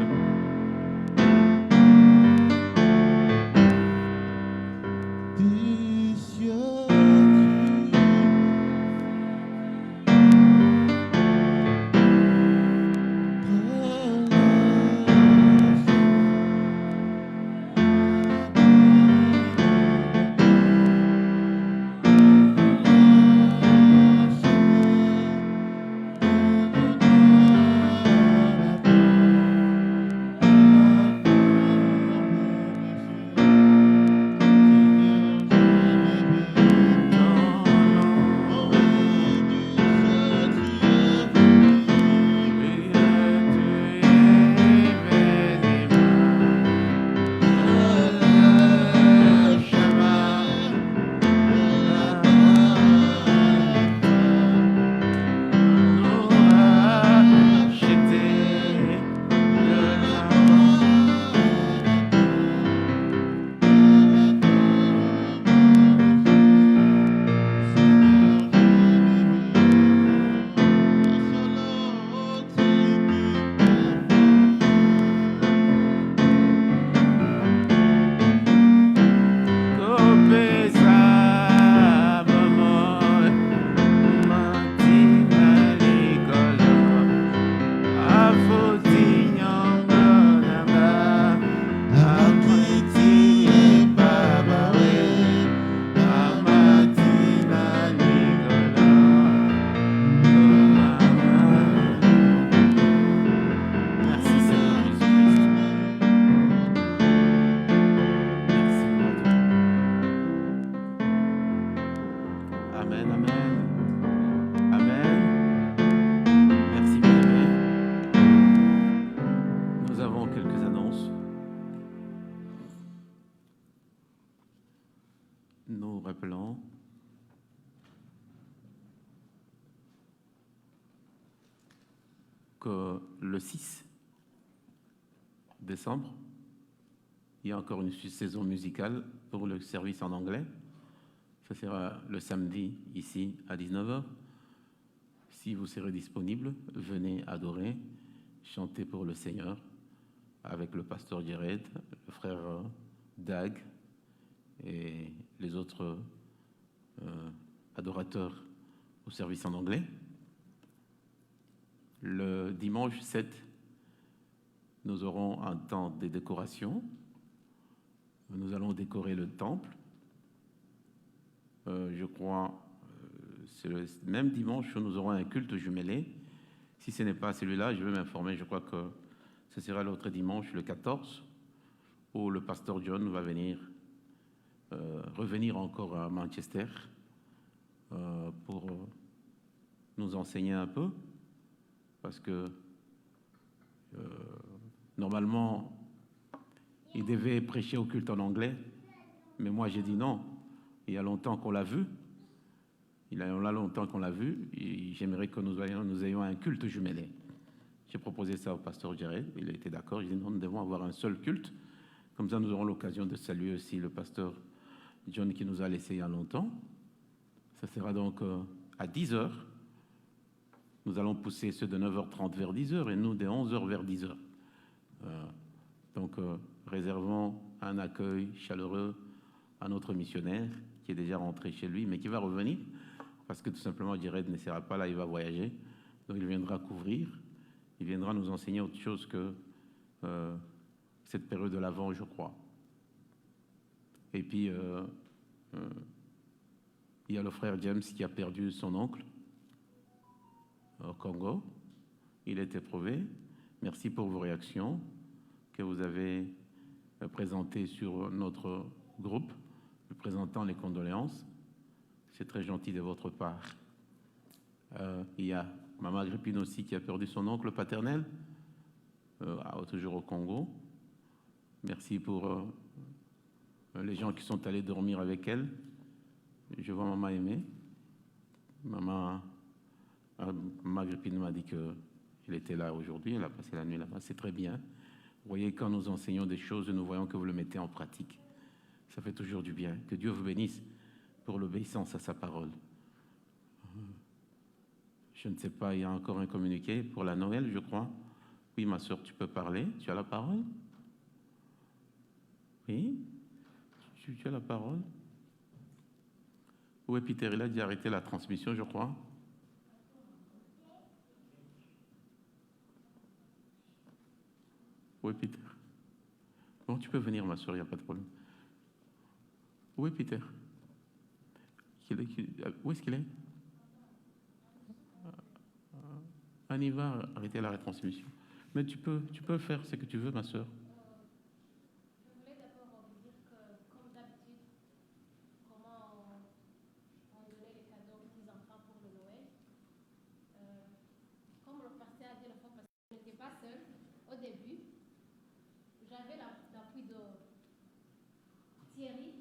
Nous rappelons que le 6 décembre, il y a encore une saison musicale pour le service en anglais. Ça sera le samedi ici à 19h. Si vous serez disponible, venez adorer, chanter pour le Seigneur avec le pasteur Jared, le frère Dag et les autres adorateurs au service en anglais. Le dimanche 7, nous aurons un temps de décoration. Nous allons décorer le temple. Je crois, c'est le même dimanche où nous aurons un culte jumelé. Si ce n'est pas celui-là, je vais m'informer. Je crois que ce sera l'autre dimanche, le 14, où le pasteur John va venir revenir encore à Manchester pour nous enseigner un peu, parce que normalement, il devait prêcher au culte en anglais, mais moi j'ai dit non. Il y a longtemps qu'on l'a vu. Il y a longtemps qu'on l'a vu. Et j'aimerais que nous ayons un culte jumelé. J'ai proposé ça au pasteur Jared. Il a été d'accord. J'ai dit non, nous devons avoir un seul culte. Comme ça, nous aurons l'occasion de saluer aussi le pasteur John qui nous a laissé il y a longtemps. Ça sera donc à 10h. Nous allons pousser ceux de 9h30 vers 10h et nous de 11h vers 10h. Donc, réservons un accueil chaleureux à notre missionnaire qui est déjà rentré chez lui, mais qui va revenir parce que tout simplement, Jared ne sera pas là, il va voyager. Donc, il viendra couvrir, il viendra nous enseigner autre chose que cette période de l'Avent, je crois. Et puis, il y a le frère James qui a perdu son oncle au Congo. Il est éprouvé. Merci pour vos réactions. que vous avez présenté sur notre groupe, présentant les condoléances. C'est très gentil de votre part. Il y a Maman Agrippine aussi qui a perdu son oncle paternel, toujours au Congo. Merci pour les gens qui sont allés dormir avec elle. Je vois Maman Aimée. Maman Agrippine m'a dit qu'elle était là aujourd'hui, elle a passé la nuit là-bas. C'est très bien. Vous voyez, quand nous enseignons des choses, nous voyons que vous le mettez en pratique. Ça fait toujours du bien. Que Dieu vous bénisse pour l'obéissance à sa parole. Je ne sais pas, il y a encore un communiqué pour la Noël, je crois. Oui, ma soeur, tu peux parler. Tu as la parole? Oui? Tu as la parole? Où est Peter? Il a dit arrêter la transmission, je crois. Où est Peter? Bon, tu peux venir, ma soeur, il n'y a pas de problème. Où est Peter? Où est-ce qu'il est? On y va arrêter la retransmission. Mais tu peux faire ce que tu veux, ma soeur. Je voulais d'abord vous dire que, comme d'habitude, comment on donnait les cadeaux aux petits-enfants pour le Noël. Comme le pasteur a dit la fois passée, je n'étais pas seule au début. J'avais l'appui de Thierry.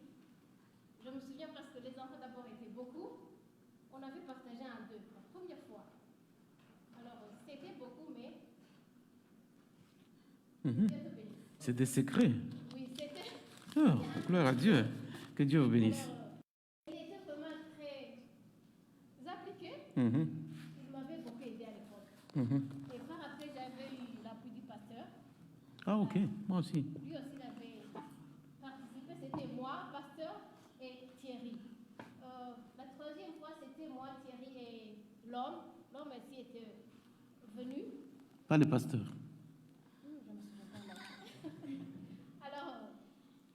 Je me souviens parce que les enfants d'abord étaient beaucoup. On avait partagé en deux, la première fois. Alors, c'était beaucoup, mais... C'est des secrets. Oui, c'était... Oh, gloire à Dieu. Que Dieu vous bénisse. Il était vraiment très appliqué. Mm-hmm. Il m'avait beaucoup aidé à l'époque. Mm-hmm. Et par après, j'avais eu l'appui du pasteur. Ah, ok. Moi aussi. Lui aussi, il avait participé. C'était moi, pasteur et Thierry. La troisième fois, c'était moi, Thierry et l'homme. L'homme aussi était venu. Pas le pasteur. Je me souviens pas là. Alors,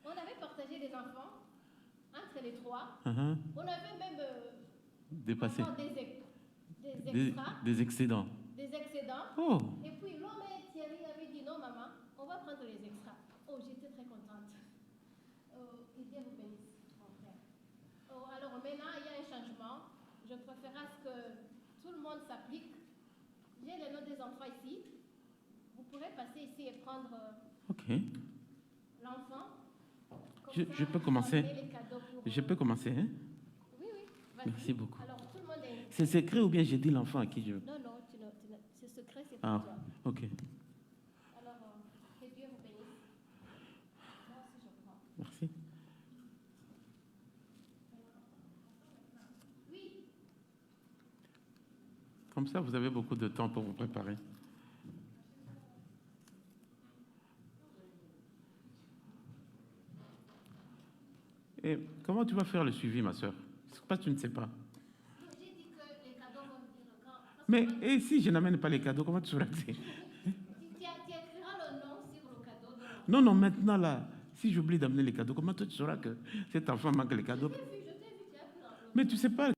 on avait partagé des enfants entre les trois. Uh-huh. On avait même Dépassé. des extras, Des excédents. des excédents. Oh. Et puis l'homme et Thierry avaient dit non, maman, on va prendre les extras. Oh, j'étais très contente. Que Dieu vous bénisse, mon frère. Alors maintenant, il y a un changement. Je préfère à ce que tout le monde s'applique. J'ai le nom des enfants ici. Vous pourrez passer ici et prendre Ok. l'enfant. Je peux commencer. Je peux commencer, hein? Oui, oui. Merci beaucoup. Alors, tout le monde est... C'est secret ou bien j'ai dit l'enfant à qui je veux? Non, c'est secret, c'est pour toi. Ok. Alors, que Dieu vous bénisse. Moi aussi, je prends. Merci. Oui. Comme ça, vous avez beaucoup de temps pour vous préparer. Et comment tu vas faire le suivi, ma soeur? C'est pas que tu ne sais pas. J'ai dit que les cadeaux vont venir quand... Mais et si je n'amène pas les cadeaux, comment tu sauras que c'est? Tu écriras le nom sur le cadeau. Non, maintenant là, si j'oublie d'amener les cadeaux, comment toi tu sauras que cet enfant manque les cadeaux? Je t'ai vu, tu as pris l'enveloppe. Mais tu sais pas.